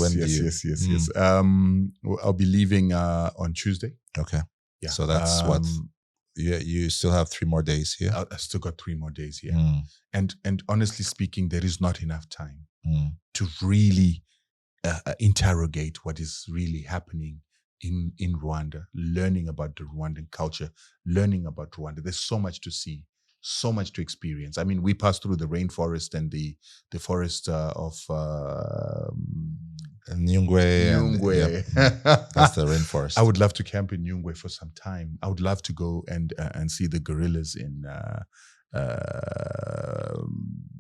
I'll be leaving on Tuesday. Okay. Yeah. So that's what you still have 3 more days here. I still got 3 more days here. And honestly speaking, there is not enough time to really interrogate what is really happening in Rwanda, learning about the Rwandan culture, learning about Rwanda. There's so much to see, so much to experience. I mean, we passed through the rainforest and the forest of Nyungwe. That's the rainforest. I would love to camp in Nyungwe for some time. I would love to go and see the gorillas in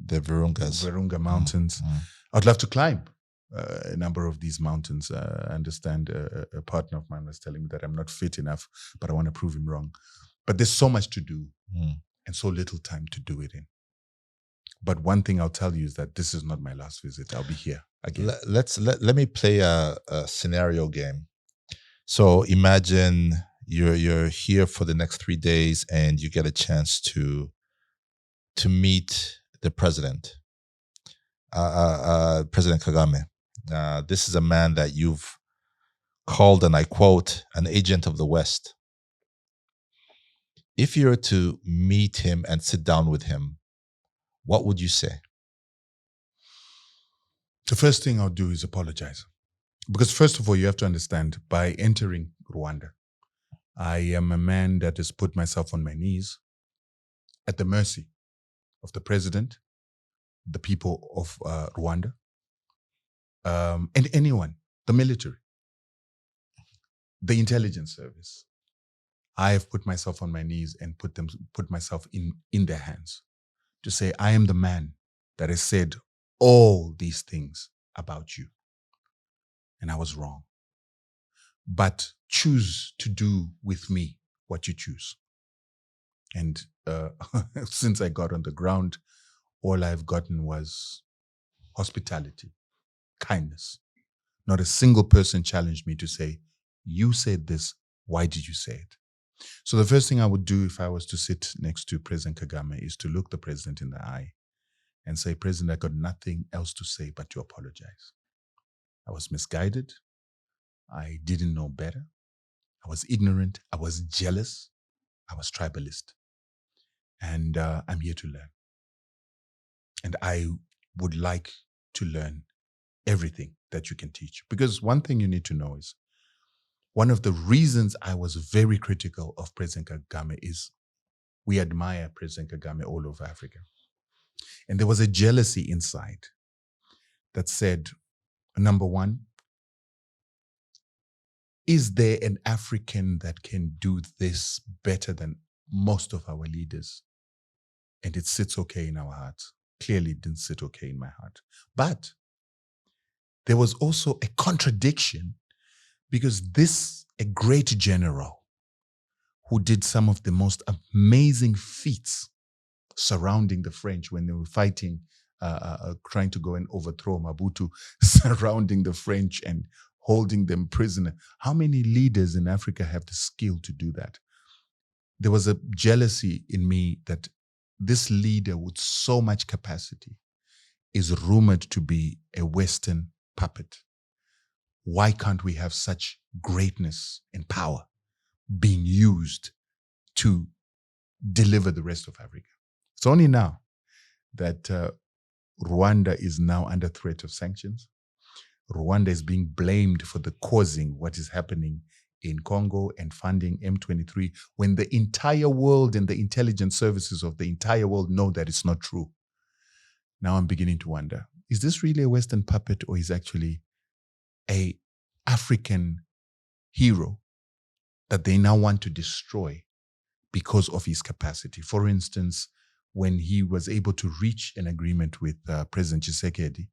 the Virunga Mountains. I'd love to climb a number of these mountains. I understand a partner of mine was telling me that I'm not fit enough, but I want to prove him wrong. But there's so much to do and so little time to do it in. But one thing I'll tell you is that this is not my last visit. I'll be here again. Let me play a scenario game. So imagine you're here for the next 3 days and you get a chance to meet the president, President Kagame. This is a man that you've called, and I quote, an agent of the West. If you were to meet him and sit down with him, what would you say? The first thing I'll do is apologize. Because first of all, you have to understand, by entering Rwanda, I am a man that has put myself on my knees at the mercy of the president, the people of Rwanda, and anyone, the military, the intelligence service. I have put myself on my knees and put myself in their hands to say, I am the man that has said all these things about you. And I was wrong. But choose to do with me what you choose. And since I got on the ground, all I've gotten was hospitality, kindness. Not a single person challenged me to say, you said this, why did you say it? So the first thing I would do if I was to sit next to President Kagame is to look the president in the eye and say, President, I got nothing else to say but to apologize. I was misguided. I didn't know better. I was ignorant. I was jealous. I was tribalist. And I'm here to learn. And I would like to learn everything that you can teach. Because one thing you need to know is, one of the reasons I was very critical of President Kagame is we admire President Kagame all over Africa. And there was a jealousy inside that said, number one, is there an African that can do this better than most of our leaders? And it sits okay in our hearts. Clearly it didn't sit okay in my heart. But there was also a contradiction, because a great general who did some of the most amazing feats surrounding the French when they were fighting, trying to go and overthrow Mobutu, surrounding the French and holding them prisoner. How many leaders in Africa have the skill to do that? There was a jealousy in me that this leader with so much capacity is rumored to be a Western puppet. Why can't we have such greatness and power being used to deliver the rest of Africa? It's only now that Rwanda is now under threat of sanctions. Rwanda is being blamed for the causing what is happening in Congo and funding M23, when the entire world and the intelligence services of the entire world know that it's not true. Now I'm beginning to wonder, is this really a Western puppet, or is actually an African hero that they now want to destroy because of his capacity? For instance, when he was able to reach an agreement with President Tshisekedi,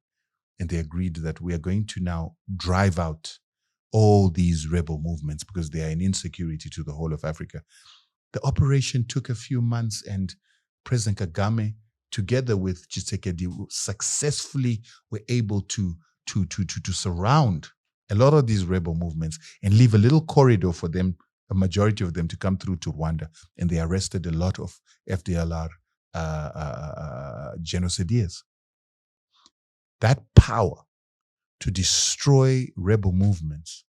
and they agreed that we are going to now drive out all these rebel movements because they are an insecurity to the whole of Africa. The operation took a few months, and President Kagame, together with Tshisekedi, successfully were able to surround a lot of these rebel movements and leave a little corridor for them, a majority of them, to come through to Rwanda. And they arrested a lot of FDLR genocideers. That power to destroy rebel movements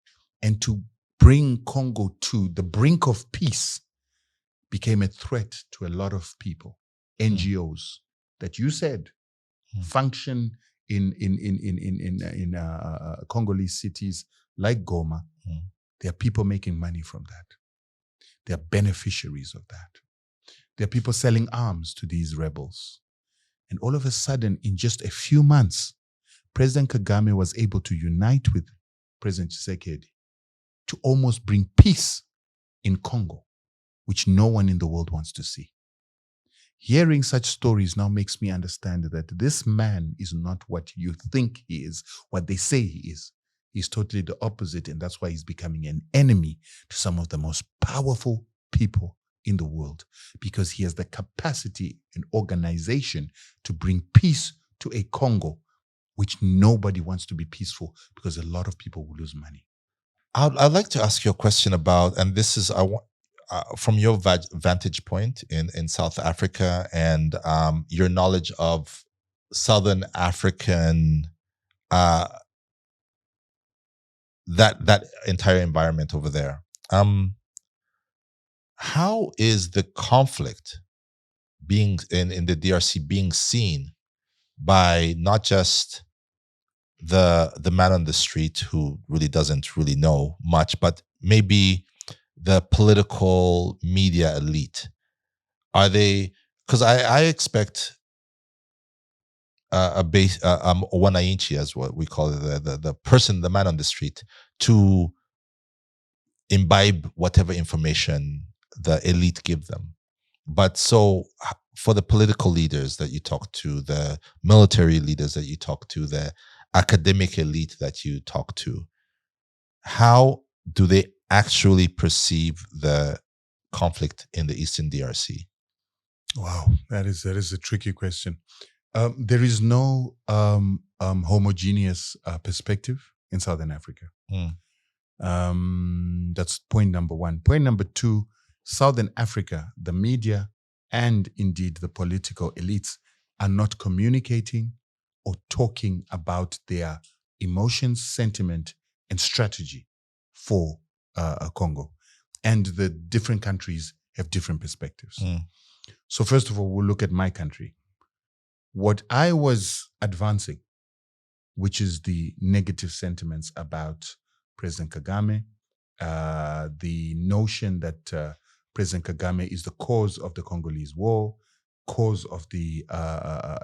and to bring Congo to the brink of peace became a threat to a lot of people, NGOs that you said function in Congolese cities like Goma. There are people making money from that. They are beneficiaries of that. There are people selling arms to these rebels. And all of a sudden, in just a few months, President Kagame was able to unite with President Tshisekedi to almost bring peace in Congo, which no one in the world wants to see. Hearing such stories now makes me understand that this man is not what you think he is, what they say he is. He's totally the opposite, and that's why he's becoming an enemy to some of the most powerful people in the world, because he has the capacity and organization to bring peace to a Congo which nobody wants to be peaceful, because a lot of people will lose money. I'd like to ask you a question about, and this is from your vantage point in South Africa and your knowledge of Southern African, that entire environment over there. How is the conflict being in the DRC being seen by not just the man on the street who really doesn't really know much, but maybe the political media elite? Are they, because I expect a wananchi, as what we call it, the person, the man on the street, to imbibe whatever information the elite give them. But so for the political leaders that you talk to, the military leaders that you talk to, the academic elite that you talk to, how do they actually perceive the conflict in the Eastern DRC? Wow, that is a tricky question. There is no homogeneous perspective in Southern Africa. That's point number one. Point number two, Southern Africa, the media and indeed the political elites are not communicating or talking about their emotions, sentiment, and strategy for Congo. And the different countries have different perspectives. So first of all, we'll look at my country. What I was advancing, which is the negative sentiments about President Kagame, the notion that President Kagame is the cause of the Congolese war, cause of the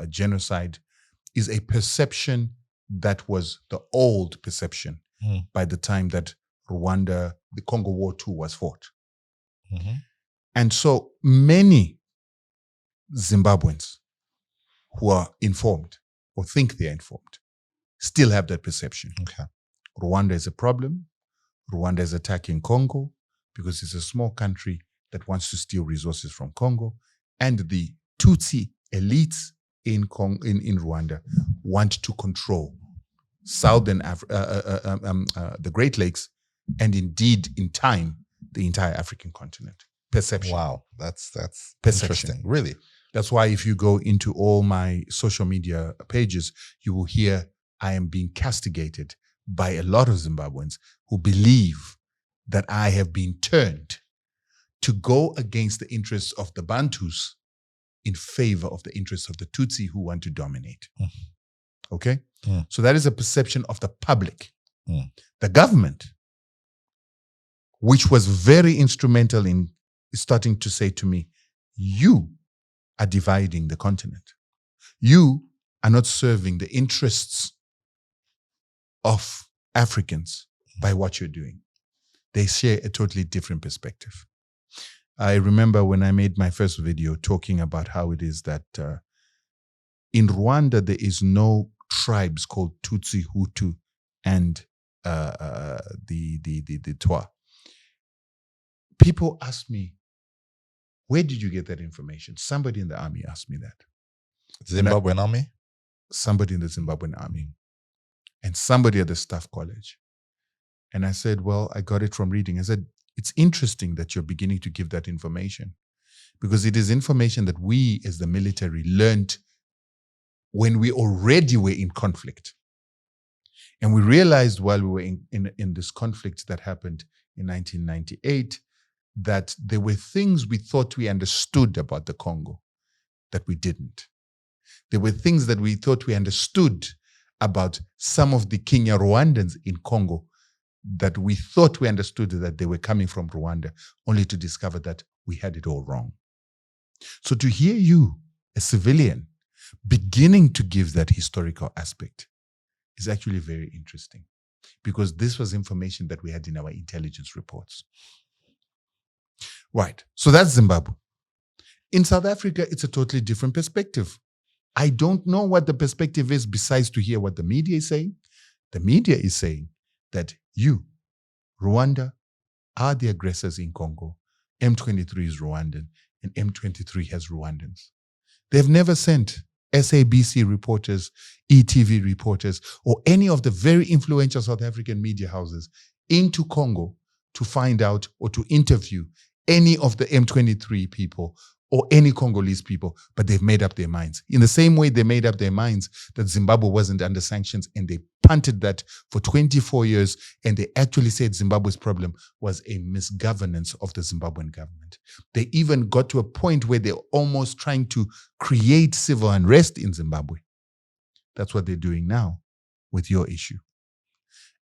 genocide, is a perception that was the old perception by the time that Rwanda, the Congo War II was fought. Mhm. And so many Zimbabweans who are informed or think they are informed still have that perception. Okay. Rwanda is a problem. Rwanda is attacking Congo because it's a small country that wants to steal resources from Congo. And the Tutsi elites in Rwanda want to control southern the Great Lakes, and indeed, in time, the entire African continent. Perception. Wow, that's Perception. interesting. Really. That's why if you go into all my social media pages, you will hear I am being castigated by a lot of Zimbabweans who believe that I have been turned to go against the interests of the Bantus in favor of the interests of the Tutsi who want to dominate. Mm. Okay? Mm. So that is a perception of the public. Mm. The government, which was very instrumental in starting to say to me, you are dividing the continent. You are not serving the interests of Africans by what you're doing. They share a totally different perspective. I remember when I made my first video talking about how it is that in Rwanda, there is no tribes called Tutsi, Hutu, and the Twa. People ask me, where did you get that information? Somebody in the army asked me that. Zimbabwean army? Somebody in the Zimbabwean army. And somebody at the staff college. And I said, well, I got it from reading. I said, it's interesting that you're beginning to give that information, because it is information that we as the military learned when we already were in conflict. And we realized while we were in this conflict that happened in 1998, that there were things we thought we understood about the Congo that we didn't. There were things that we thought we understood about some of the Kenya Rwandans in Congo that we thought we understood that they were coming from Rwanda, only to discover that we had it all wrong. So to hear you, a civilian, beginning to give that historical aspect is actually very interesting, because this was information that we had in our intelligence reports. Right, so that's Zimbabwe. In South Africa, it's a totally different perspective. I don't know what the perspective is besides to hear what the media is saying. The media is saying that you, Rwanda, are the aggressors in Congo. M23 is Rwandan, and M23 has Rwandans. They've never sent SABC reporters, ETV reporters, or any of the very influential South African media houses into Congo to find out or to interview any of the M23 people or any Congolese people, but they've made up their minds. In the same way they made up their minds that Zimbabwe wasn't under sanctions, and they punted that for 24 years, and they actually said Zimbabwe's problem was a misgovernance of the Zimbabwean government. They even got to a point where they're almost trying to create civil unrest in Zimbabwe. That's what they're doing now with your issue.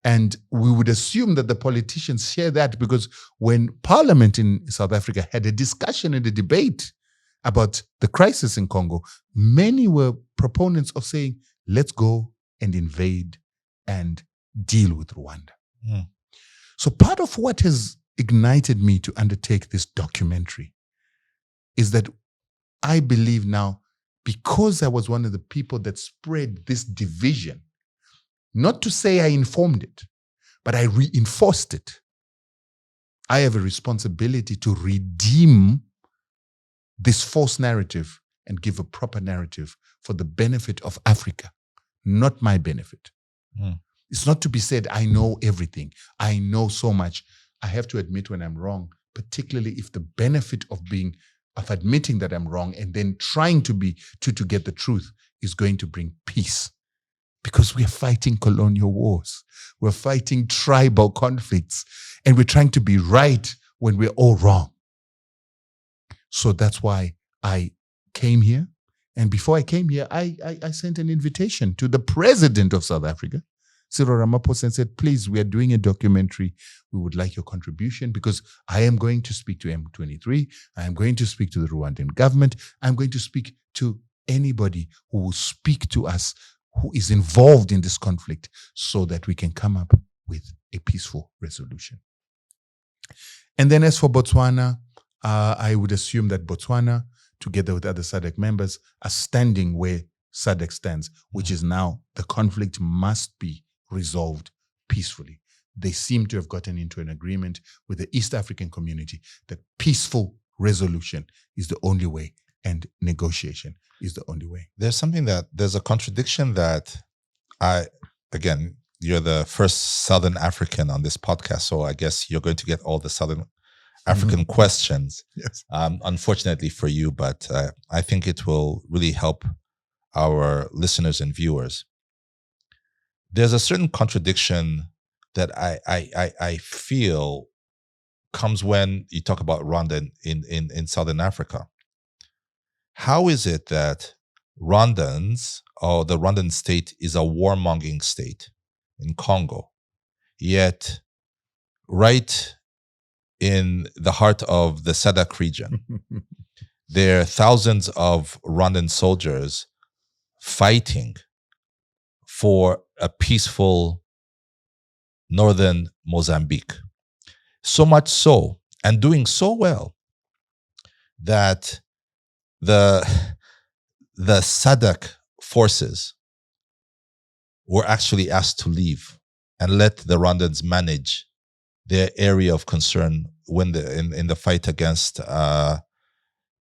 And we would assume that the politicians share that, because when Parliament in South Africa had a discussion and a debate about the crisis in Congo, many were proponents of saying, let's go and invade and deal with Rwanda. Mm. So part of what has ignited me to undertake this documentary is that I believe now, because I was one of the people that spread this division, not to say I informed it, but I reinforced it, I have a responsibility to redeem this false narrative and give a proper narrative for the benefit of Africa, not my benefit. Mm. It's not to be said, I know everything. I know so much. I have to admit when I'm wrong, particularly if the benefit of admitting that I'm wrong and then trying to get the truth is going to bring peace. Because we're fighting colonial wars. We're fighting tribal conflicts, and we're trying to be right when we're all wrong. So that's why I came here. And before I came here, I sent an invitation to the president of South Africa, Cyril Ramaphosa, and said, please, we are doing a documentary. We would like your contribution, because I am going to speak to M23. I am going to speak to the Rwandan government. I'm going to speak to anybody who will speak to us, who is involved in this conflict, so that we can come up with a peaceful resolution. And then as for Botswana, I would assume that Botswana, together with other SADC members, are standing where SADC stands, which is now the conflict must be resolved peacefully. They seem to have gotten into an agreement with the East African community that peaceful resolution is the only way and negotiation is the only way. There's a contradiction that again, you're the first Southern African on this podcast, so I guess you're going to get all the Southern African questions. Yes. Unfortunately for you, but I think it will really help our listeners and viewers. There's a certain contradiction that I feel comes when you talk about Rwanda in Southern Africa. How is it that Rwandans, or the Rwandan state, is a warmongering state in Congo, yet right in the heart of the SADC region, there are thousands of Rwandan soldiers fighting for a peaceful northern Mozambique. So much so, and doing so well, that the SADC forces were actually asked to leave and let the Rwandans manage their area of concern when in the fight against the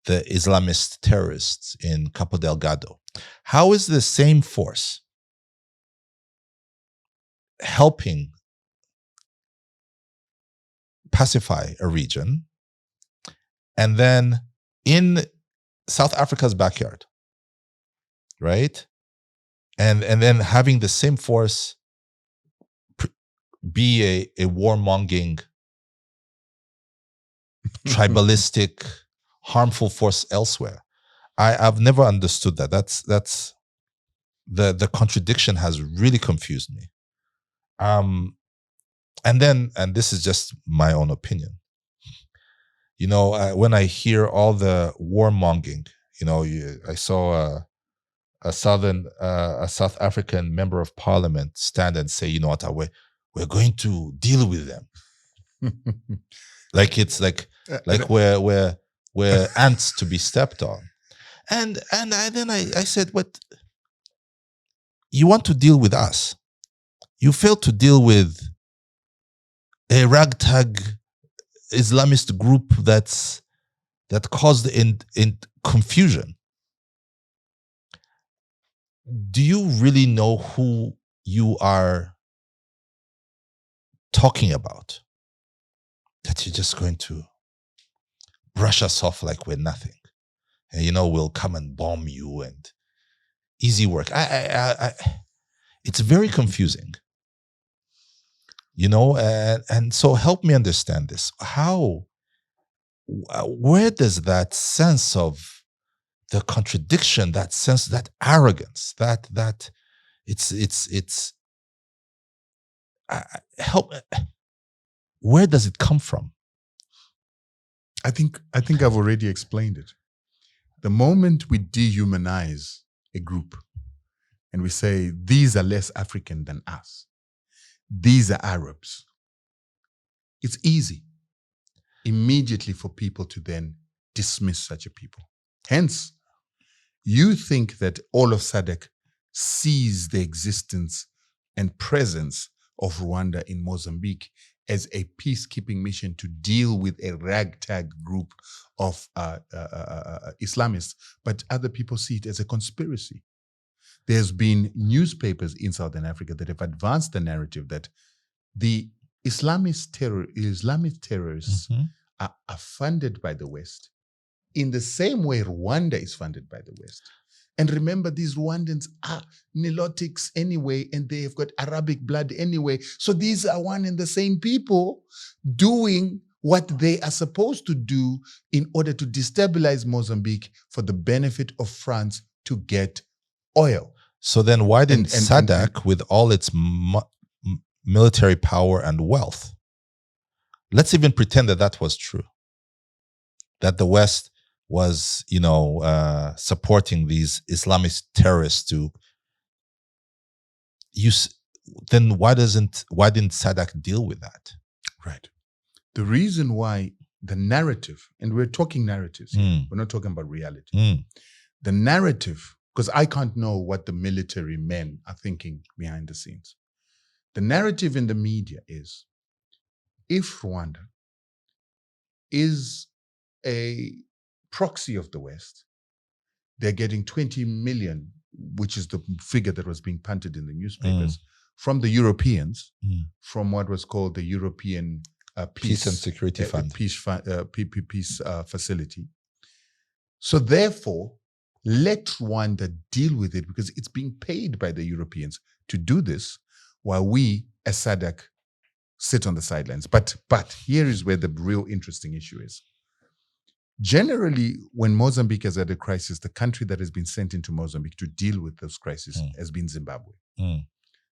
Islamist terrorists in Cabo Delgado. How is the same force helping pacify a region, and then in South Africa's backyard, right? And then having the same force be a warmongering, tribalistic, harmful force elsewhere? I've never understood that. That's the contradiction has really confused me. And this is just my own opinion. You know, when I hear all the warmongering, you know, I saw a South African member of parliament stand and say, you know what, we're going to deal with them. Like it's like we're ants to be stepped on. And then I said, what? You want to deal with us? You failed to deal with a ragtag Islamist group that caused in confusion. Do you really know who you are talking about? That you're just going to brush us off like we're nothing, and you know we'll come and bomb you and easy work. It's very confusing. You know, and so help me understand this. Where does that sense of the contradiction, that sense, that arrogance, that it's help? Where does it come from? I think I've already explained it. The moment we dehumanize a group and we say these are less African than us, these are Arabs, it's easy immediately for people to then dismiss such a people. Hence, you think that all of SADC sees the existence and presence of Rwanda in Mozambique as a peacekeeping mission to deal with a ragtag group of Islamists, but other people see it as a conspiracy. There's been newspapers in Southern Africa that have advanced the narrative that the Islamic terrorists are funded by the West in the same way Rwanda is funded by the West. And remember, these Rwandans are Nilotics anyway, and they have got Arabic blood anyway. So these are one and the same people doing what they are supposed to do in order to destabilize Mozambique for the benefit of France to get oil. So then why didn't SADC, with all its military power and wealth, let's even pretend that was true, that the West was, you know, supporting these Islamist terrorists to use, then why didn't SADC deal with that? Right. The reason why the narrative, and we're talking narratives here, we're not talking about reality. The narrative, because I can't know what the military men are thinking behind the scenes. The narrative in the media is, if Rwanda is a proxy of the West, they're getting 20 million, which is the figure that was being punted in the newspapers, from the Europeans, from what was called the European Peace and Security Fund. Peace facility. So therefore, let Rwanda deal with it because it's being paid by the Europeans to do this, while we, as SADC, sit on the sidelines. But here is where the real interesting issue is. Generally, when Mozambique has had a crisis, the country that has been sent into Mozambique to deal with those crises has been Zimbabwe.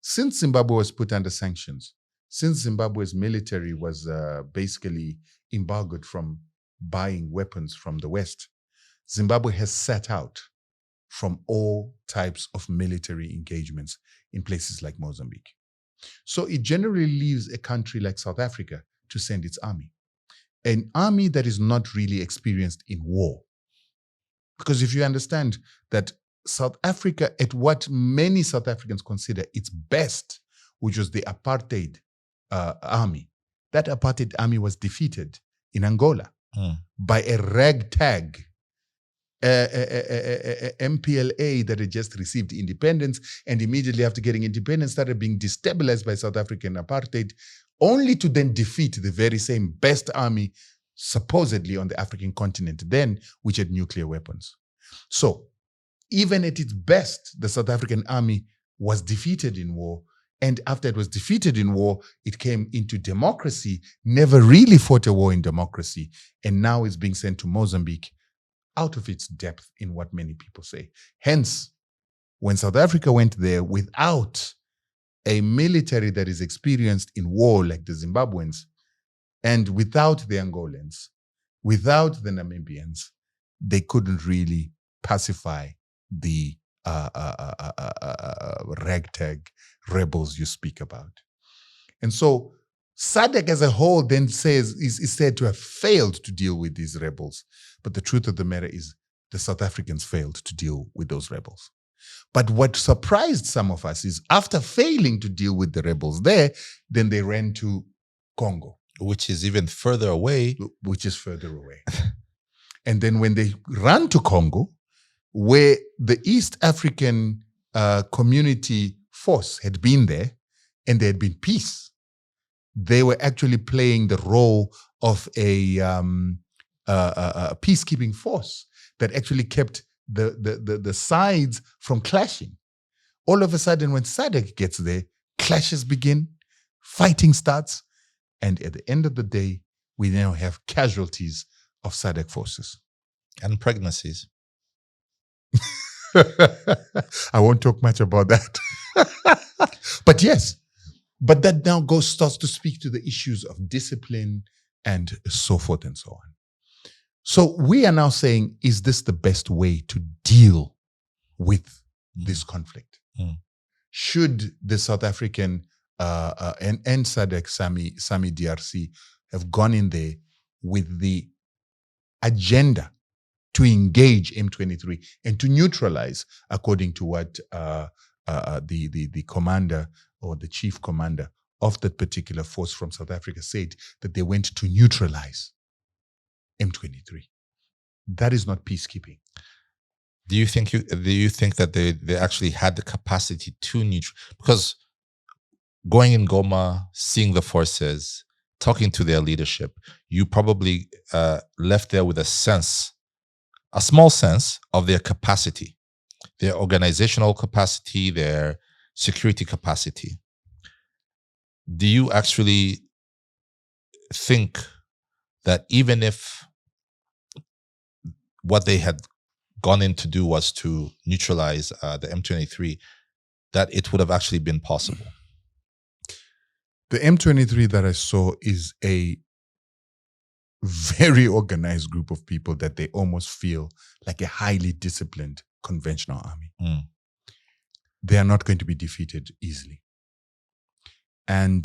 Since Zimbabwe was put under sanctions, since Zimbabwe's military was basically embargoed from buying weapons from the West, Zimbabwe has sat out from all types of military engagements in places like Mozambique. So it generally leaves a country like South Africa to send its army. An army that is not really experienced in war. Because if you understand that South Africa, at what many South Africans consider its best, which was the apartheid army, that apartheid army was defeated in Angola by a ragtag MPLA that had just received independence, and immediately after getting independence started being destabilized by South African apartheid, only to then defeat the very same best army supposedly on the African continent then, which had nuclear weapons. So even at its best, the South African army was defeated in war. And after it was defeated in war, it came into democracy, never really fought a war in democracy, and now is being sent to Mozambique out of its depth in what many people say. Hence, when South Africa went there without a military that is experienced in war like the Zimbabweans, and without the Angolans, without the Namibians, they couldn't really pacify the ragtag rebels you speak about. And so SADC as a whole then is said to have failed to deal with these rebels. But the truth of the matter is the South Africans failed to deal with those rebels. But what surprised some of us is after failing to deal with the rebels there, then they ran to Congo. Which is even further away. Which is further away. And then when they ran to Congo, where the East African Community Force had been there, and there had been peace, they were actually playing the role of a peacekeeping force that actually kept the sides from clashing. All of a sudden, when SADC gets there, clashes begin, fighting starts, and at the end of the day, we now have casualties of SADC forces. And pregnancies. I won't talk much about that. But yes, but that now starts to speak to the issues of discipline and so forth and so on. So we are now saying, is this the best way to deal with this conflict? Should the South African and SADC, SAMI DRC have gone in there with the agenda to engage M23 and to neutralize, according to what the commander or the chief commander of that particular force from South Africa said, that they went to neutralize M23. That is not peacekeeping. Do you think that they actually had the capacity to neutralize? Because going in Goma, seeing the forces, talking to their leadership, you probably left there with a small sense of their capacity, their organizational capacity, their security capacity. Do you actually think that even if what they had gone in to do was to neutralize the M23, that it would have actually been possible? The M23 that I saw is a very organized group of people that they almost feel like a highly disciplined conventional army. They are not going to be defeated easily. And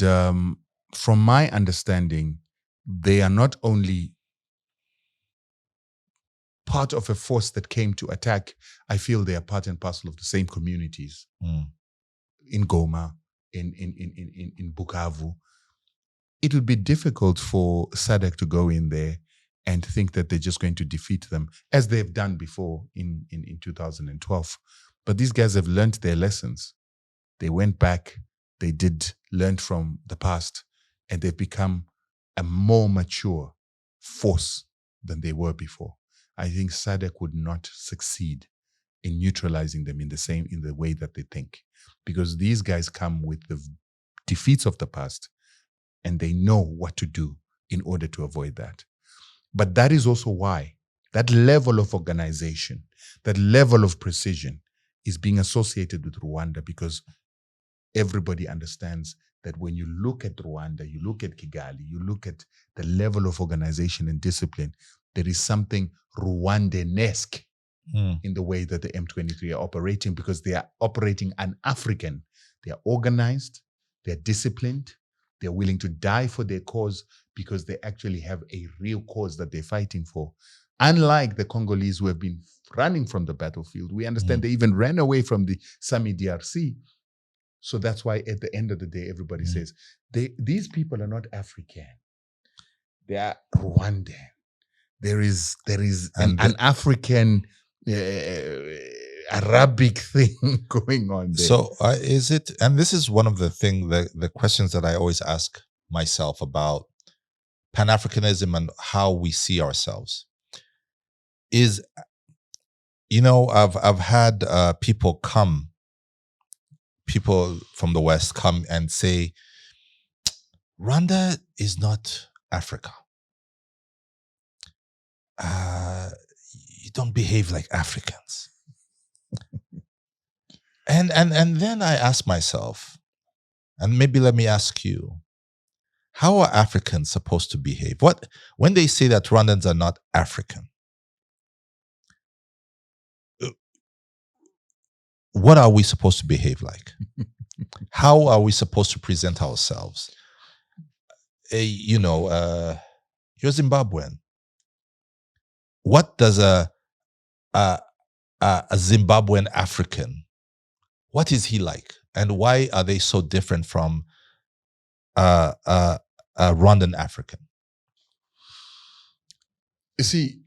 from my understanding, they are not only part of a force that came to attack. I feel they are part and parcel of the same communities in Goma, in Bukavu. It would be difficult for SADC to go in there and think that they're just going to defeat them, as they've done before in 2012. But these guys have learned their lessons. They went back, they learned from the past, and they've become a more mature force than they were before. I think SADC would not succeed in neutralizing them in the way that they think, because these guys come with the defeats of the past, and they know what to do in order to avoid that. But that is also why that level of organization, that level of precision is being associated with Rwanda, because everybody understands that when you look at Rwanda, you look at Kigali, you look at the level of organization and discipline, there is something Rwandanesque in the way that the M23 are operating, because they are operating un-African. They are organized, they're disciplined, they're willing to die for their cause, because they actually have a real cause that they're fighting for. Unlike the Congolese who have been running from the battlefield, we understand they even ran away from the Sami DRC. So that's why at the end of the day, everybody says, these people are not African. They are Rwandan. There is an African Arabic thing going on there. So is it, and this is one of the questions that I always ask myself about Pan-Africanism and how we see ourselves is, I've had people from the West come and say, Rwanda is not Africa. You don't behave like Africans. and then I ask myself, and maybe let me ask you, how are Africans supposed to behave? When they say that Rwandans are not African, what are we supposed to behave like? How are we supposed to present ourselves? You're Zimbabwean. What does a Zimbabwean African, what is he like? And why are they so different from a Rwandan African? You see,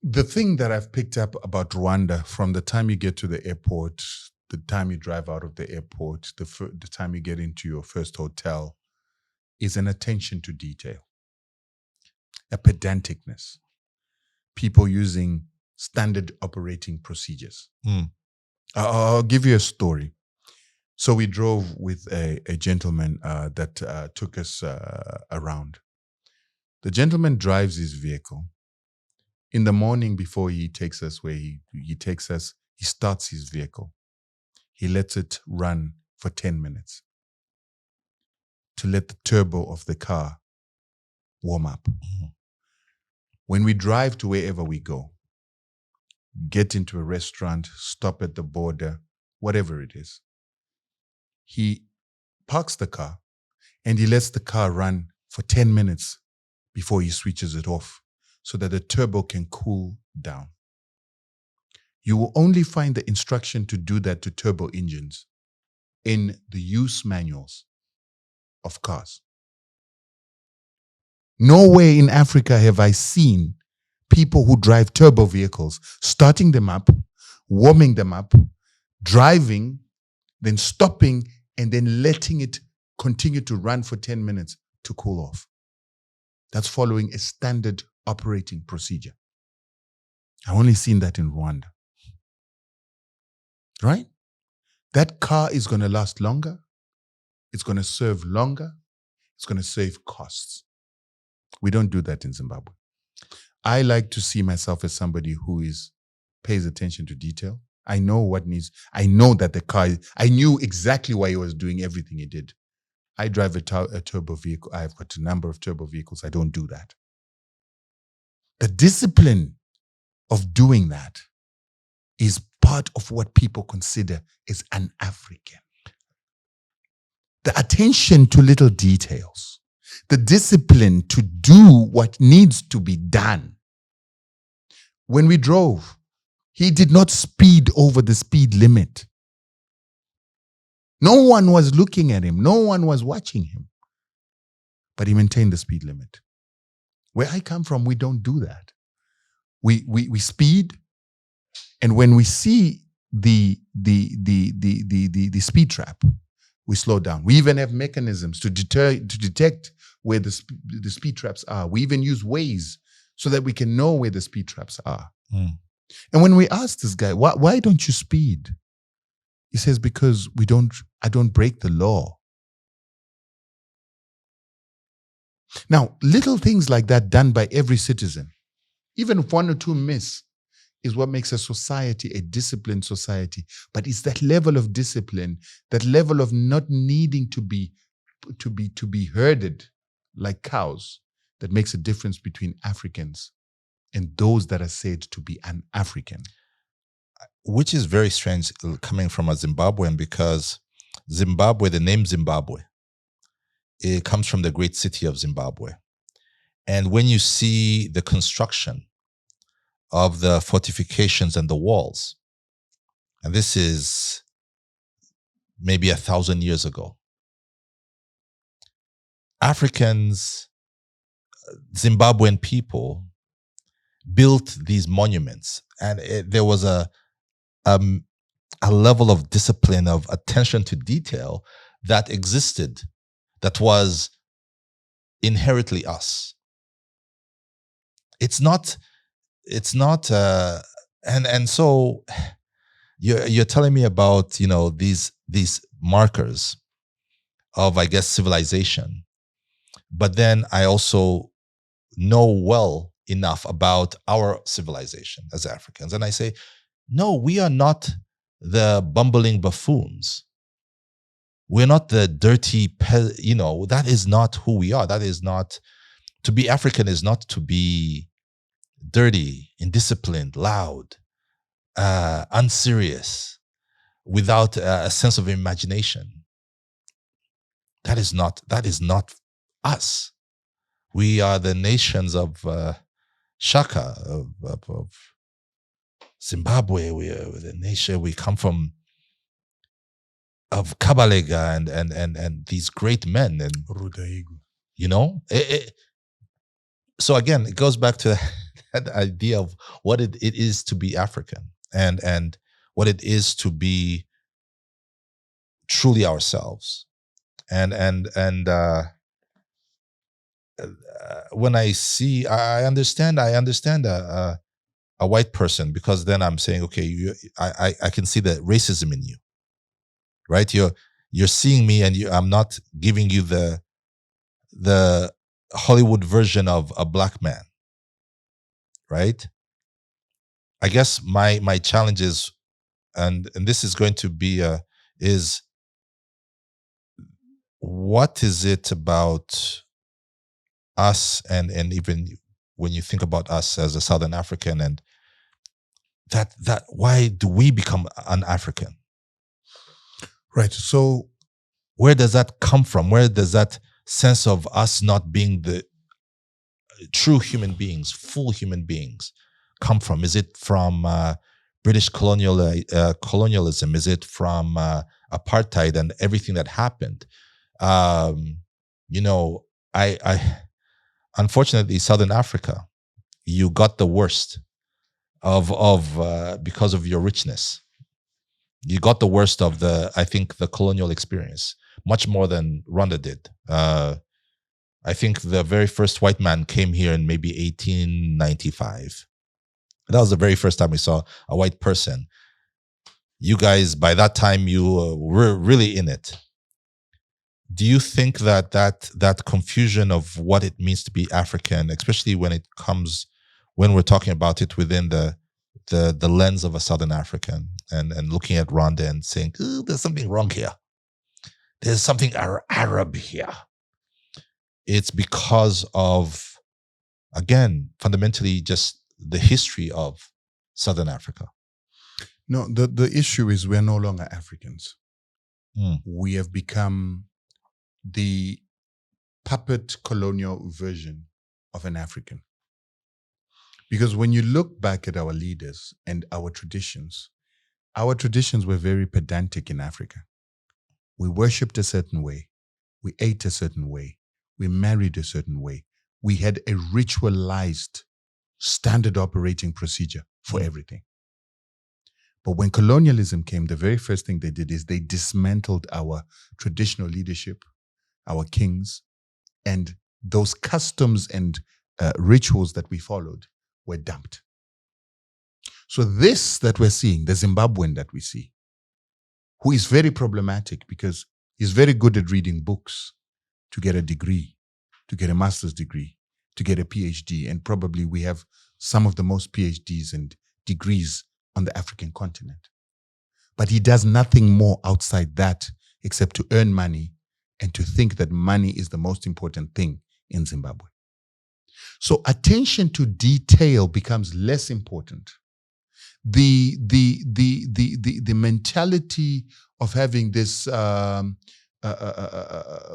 the thing that I've picked up about Rwanda from the time you get to the airport, the time you drive out of the airport, the time you get into your first hotel, is an attention to detail, a pedanticness, people using standard operating procedures. I'll give you a story. So we drove with a gentleman that took us around. The gentleman drives his vehicle. In the morning, before he takes us where he takes us, he starts his vehicle. He lets it run for 10 minutes to let the turbo of the car warm up. When we drive to wherever we go, get into a restaurant, stop at the border, whatever it is, he parks the car and he lets the car run for 10 minutes before he switches it off, so that the turbo can cool down. You will only find the instruction to do that to turbo engines in the use manuals of cars. Nowhere in Africa have I seen people who drive turbo vehicles starting them up, warming them up, driving, then stopping, and then letting it continue to run for 10 minutes to cool off. That's following a standard operating procedure. I've only seen that in Rwanda. Right? That car is going to last longer. It's going to serve longer. It's going to save costs. We don't do that in Zimbabwe. I like to see myself as somebody who pays attention to detail. I know that the car, I knew exactly why he was doing everything he did. I drive a turbo vehicle. I've got a number of turbo vehicles. I don't do that. The discipline of doing that is part of what people consider as an African. the attention to little details, the discipline to do what needs to be done. When we drove, he did not speed over the speed limit. No one was looking at him. No one was watching him. But he maintained the speed limit. Where I come from, we don't do that. We speed, and when we see the speed trap, we slow down. We even have mechanisms to detect where the speed traps are. We even use Waze so that we can know where the speed traps are. And when we ask this guy, why don't you speed? He says, because I don't break the law. Now, little things like that done by every citizen, even if one or two miss, is what makes a society a disciplined society. But it's that level of discipline, that level of not needing to be herded like cows, that makes a difference between Africans and those that are said to be un-African. Which is very strange coming from a Zimbabwean, because Zimbabwe, the name Zimbabwe, it comes from the great city of Zimbabwe. And when you see the construction of the fortifications and the walls, and this is maybe 1,000 years ago, Africans, Zimbabwean people built these monuments, and there was a level of discipline, of attention to detail that existed, that was inherently us. It's not, and so you're telling me about, these markers of, I guess, civilization. But then I also know well enough about our civilization as Africans. And I say, no, we are not the bumbling buffoons. We're not the dirty, that is not who we are. That is not, to be African is not to be dirty, indisciplined, loud, unserious, without a sense of imagination. That is not us. We are the nations of Shaka, of Zimbabwe. We are the nation. We come from of Kabalega and these great men, and so again, it goes back to that idea of what it is to be African, and what it is to be truly ourselves. And when I see, I understand a white person, because then I'm saying, okay, I can see the racism in you, right? You're seeing me, and I'm not giving you the Hollywood version of a black man, right? I guess my challenge is, and this is going to be is, what is it about us, and even when you think about us as a Southern African, and that why do we become un-African? Right. So where does that come from? Where does that sense of us not being the true human beings, full human beings, come from? Is it from British colonialism? Is it from apartheid and everything that happened? I unfortunately, Southern Africa, you got the worst of because of your richness. You got the worst of the colonial experience, much more than Rwanda did. I think the very first white man came here in maybe 1895. That was the very first time we saw a white person. You guys, by that time, you were really in it. Do you think that confusion of what it means to be African, especially when we're talking about it within the lens of a Southern African, and looking at Rwanda and saying, there's something wrong here. There's something Arab here. It's because of, again, fundamentally just the history of Southern Africa. No, the issue is we're no longer Africans. We have become the puppet colonial version of an African. Because when you look back at our leaders and our traditions were very pedantic in Africa. We worshipped a certain way. We ate a certain way. We married a certain way. We had a ritualized standard operating procedure for everything. But when colonialism came, the very first thing they did is they dismantled our traditional leadership, our kings, and those customs and rituals that we followed were dumped. So this that we're seeing, the Zimbabwean that we see, who is very problematic because he's very good at reading books to get a degree, to get a master's degree, to get a PhD, and probably we have some of the most PhDs and degrees on the African continent. But he does nothing more outside that except to earn money and to think that money is the most important thing in Zimbabwe. So attention to detail becomes less important. The mentality of having this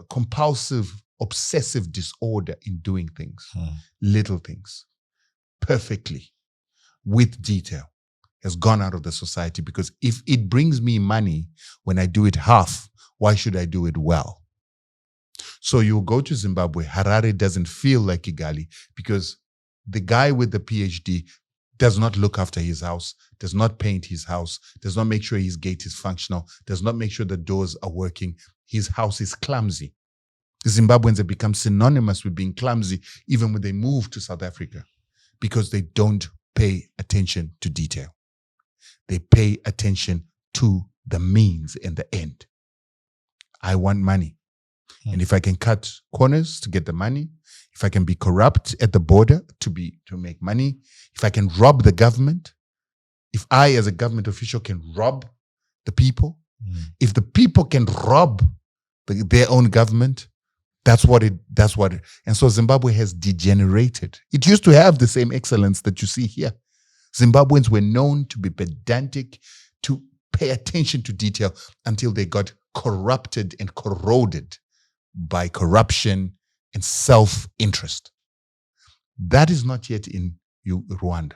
compulsive, obsessive disorder in doing things, little things, perfectly, with detail, has gone out of the society, because if it brings me money when I do it half, why should I do it well? So you go to Zimbabwe, Harare doesn't feel like Kigali because the guy with the PhD does not look after his house, does not paint his house, does not make sure his gate is functional, does not make sure the doors are working. His house is clumsy. The Zimbabweans have become synonymous with being clumsy even when they move to South Africa because they don't pay attention to detail. They pay attention to the means and the end. I want money. And if I can cut corners to get the money, if I can be corrupt at the border to make money, if I can rob the government, if I as a government official can rob the people, if the people can rob their own government, that's what it. And so Zimbabwe has degenerated. It used to have the same excellence that you see here. Zimbabweans were known to be pedantic, to pay attention to detail until they got corrupted and corroded by corruption and self-interest. That is not yet in Rwanda.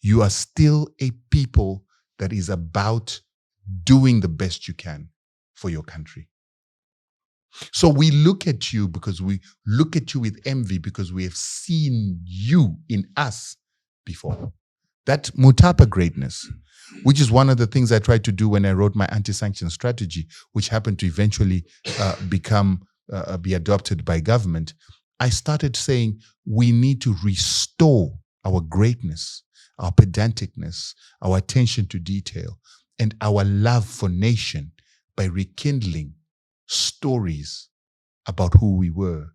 You are still a people that is about doing the best you can for your country. So we look at you because we look at you with envy because we have seen you in us before. That Mutapa greatness, which is one of the things I tried to do when I wrote my anti-sanctions strategy, which happened to eventually be adopted by government. I started saying we need to restore our greatness, our pedanticness, our attention to detail, and our love for nation by rekindling stories about who we were,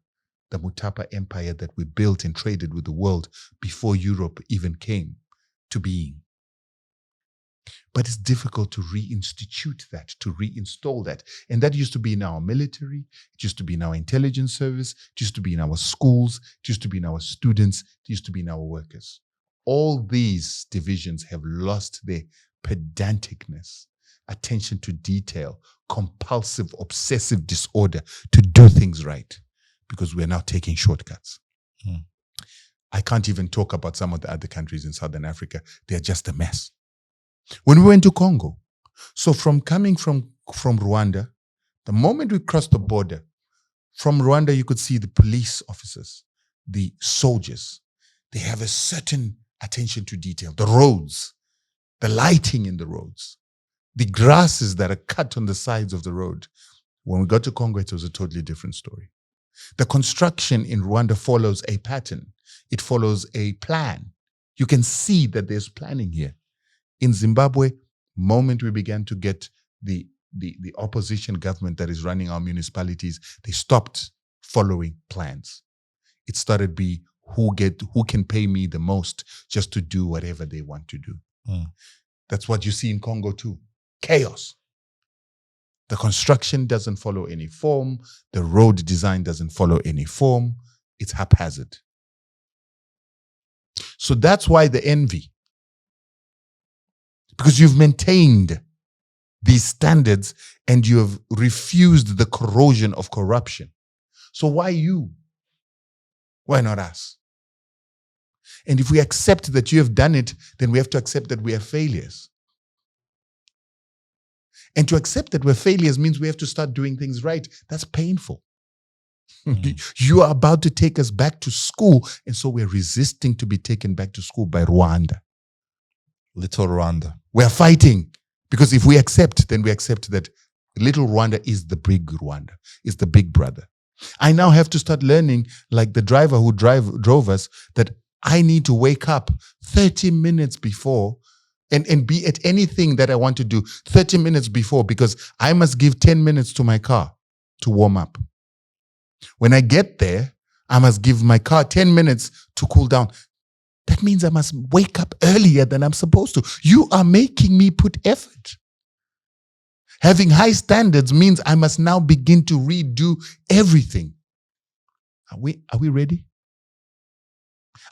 the Mutapa empire that we built and traded with the world before Europe even came to being. But it's difficult to reinstitute that, to reinstall that. And that used to be in our military, it used to be in our intelligence service, it used to be in our schools, it used to be in our students, it used to be in our workers. All these divisions have lost their pedanticness, attention to detail, compulsive, obsessive disorder to do things right, because we're now taking shortcuts. I can't even talk about some of the other countries in Southern Africa. They're just a mess. When we went to Congo, so from coming from Rwanda, the moment we crossed the border, from Rwanda, you could see the police officers, the soldiers. They have a certain attention to detail. The roads, the lighting in the roads, the grasses that are cut on the sides of the road. When we got to Congo, it was a totally different story. The construction in Rwanda follows a pattern. It follows a plan. You can see that there's planning here. In Zimbabwe, moment we began to get the opposition government that is running our municipalities, they stopped following plans. It started be who can pay me the most just to do whatever they want to do. That's what you see in Congo too. Chaos. The construction doesn't follow any form. The road design doesn't follow any form. It's haphazard. So that's why the envy. Because you've maintained these standards and you have refused the corrosion of corruption. So why you? Why not us? And if we accept that you have done it, then we have to accept that we are failures. And to accept that we're failures means we have to start doing things right. That's painful. You are about to take us back to school, and so we're resisting to be taken back to school by Rwanda. Little Rwanda. We're fighting because if we accept, then we accept that little Rwanda is the big Rwanda, is the big brother. I now have to start learning, like the driver who drove us, that I need to wake up 30 minutes before and be at anything that I want to do 30 minutes before, because I must give 10 minutes to my car to warm up. When I get there, I must give my car 10 minutes to cool down. That means I must wake up earlier than I'm supposed to. You are making me put effort. Having high standards means I must now begin to redo everything. Are we ready?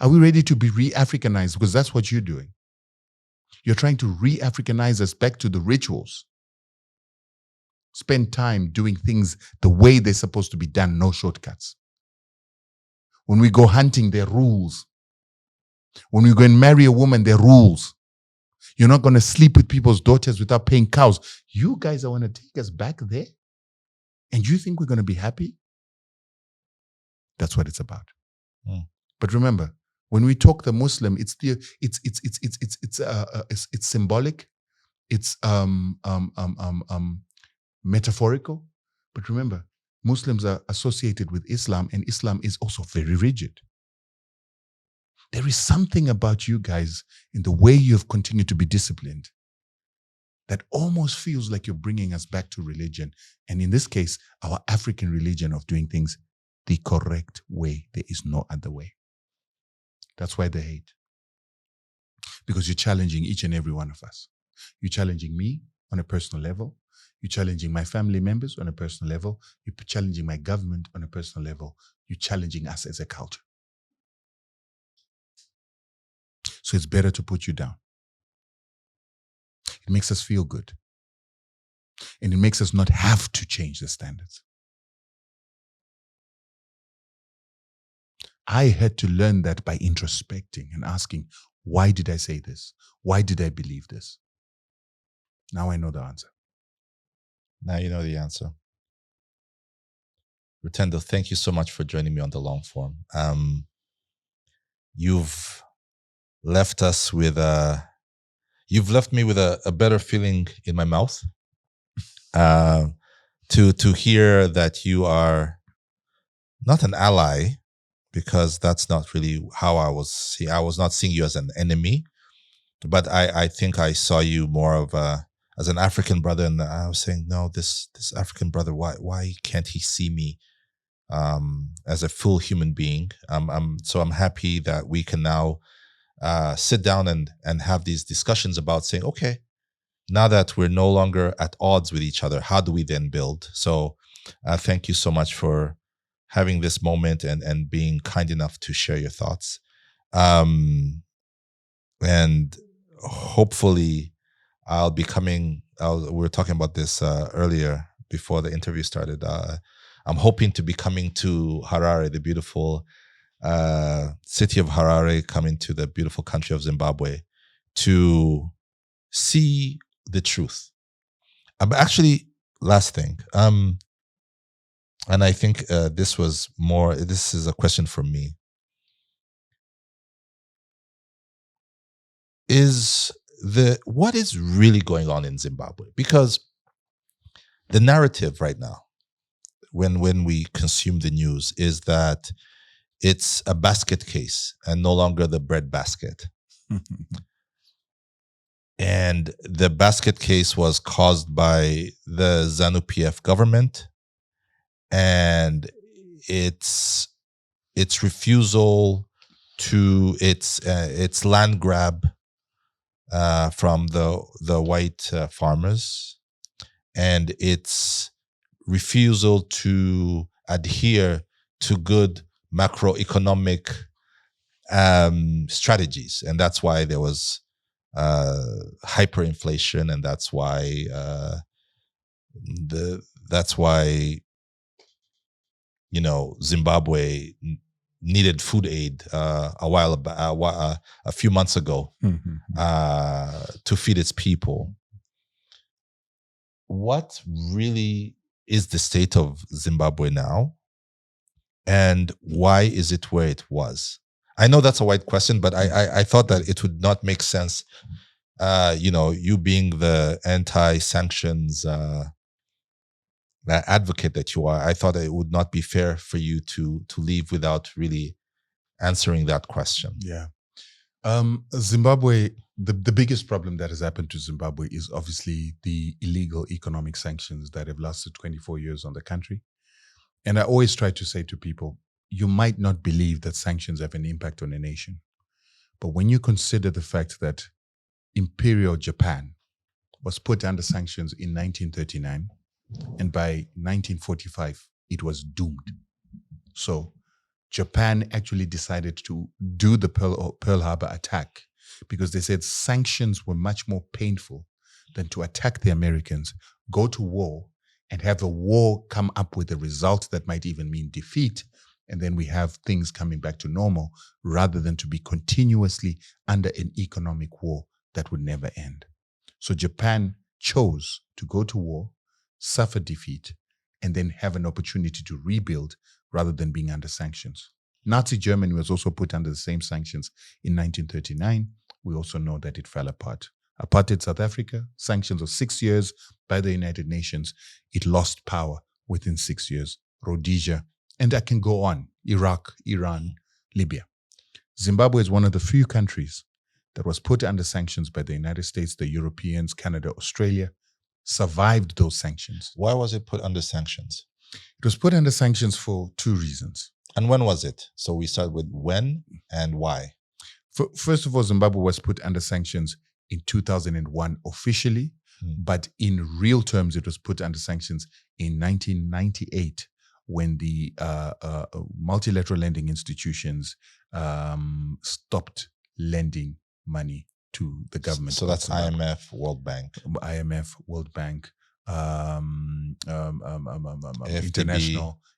Are we ready to be re-Africanized? Because that's what you're doing. You're trying to re-Africanize us back to the rituals. Spend time doing things the way they're supposed to be done, no shortcuts. When we go hunting, there are rules. When we go and marry a woman, there are rules. You're not going to sleep with people's daughters without paying cows. You guys are going to take us back there? And you think we're going to be happy? That's what it's about. But remember, when we talk the Muslim, it's symbolic, it's metaphorical. But remember, Muslims are associated with Islam, and Islam is also very rigid. There is something about you guys in the way you've continued to be disciplined that almost feels like you're bringing us back to religion. And in this case, our African religion of doing things the correct way. There is no other way. That's why they hate. Because you're challenging each and every one of us. You're challenging me on a personal level. You're challenging my family members on a personal level. You're challenging my government on a personal level. You're challenging us as a culture. So it's better to put you down. It makes us feel good. And it makes us not have to change the standards. I had to learn that by introspecting and asking, why did I say this? Why did I believe this? Now I know the answer. Now you know the answer. Rutendo, thank you so much for joining me on the long form. You've left us with you've left me with a better feeling in my mouth. To hear that you are not an ally, because that's not really how I was not seeing you as an enemy, but I think I saw you more of as an African brother, and I was saying, no, this African brother, why can't he see me as a full human being? So I'm happy that we can now sit down and have these discussions about saying, okay, now that we're no longer at odds with each other, how do we then build? So thank you so much for having this moment and being kind enough to share your thoughts. And hopefully I'll be coming, we were talking about this earlier before the interview started. I'm hoping to be coming to Harare, the beautiful city of Harare, coming to the beautiful country of Zimbabwe to see the truth. Actually, last thing, and I think this is a question for me. What is really going on in Zimbabwe? Because the narrative right now, when we consume the news, is that it's a basket case and no longer the bread basket. And the basket case was caused by the ZANU-PF government and its refusal to its land grab from the white farmers, and its refusal to adhere to good macroeconomic strategies. And that's why there was hyperinflation, and that's why Zimbabwe needed food aid a few months ago to feed its people. What really is the state of Zimbabwe now, and why is it where it was? I know that's a wide question, but I thought that it would not make sense. You being the anti-sanctions advocate that you are, I thought that it would not be fair for you to leave without really answering that question. Yeah. Zimbabwe, the biggest problem that has happened to Zimbabwe is obviously the illegal economic sanctions that have lasted 24 years on the country. And I always try to say to people, you might not believe that sanctions have an impact on a nation. But when you consider the fact that Imperial Japan was put under sanctions in 1939, and by 1945, it was doomed. So Japan actually decided to do the Pearl Harbor attack because they said sanctions were much more painful than to attack the Americans, go to war, and have a war come up with a result that might even mean defeat, and then we have things coming back to normal, rather than to be continuously under an economic war that would never end. So Japan chose to go to war, suffer defeat, and then have an opportunity to rebuild rather than being under sanctions. Nazi Germany was also put under the same sanctions in 1939. We also know that it fell apart. Apartheid South Africa, sanctions of 6 years by the United Nations. It lost power within 6 years. Rhodesia, and I can go on. Iraq, Iran, Libya. Zimbabwe is one of the few countries that was put under sanctions by the United States, the Europeans, Canada, Australia, survived those sanctions. Why was it put under sanctions? It was put under sanctions for two reasons. And when was it? So we start with when and why. First of all, Zimbabwe was put under sanctions in 2001 officially, but in real terms, it was put under sanctions in 1998 when the multilateral lending institutions stopped lending money to the government. So that's IMF, World Bank. IMF, World Bank,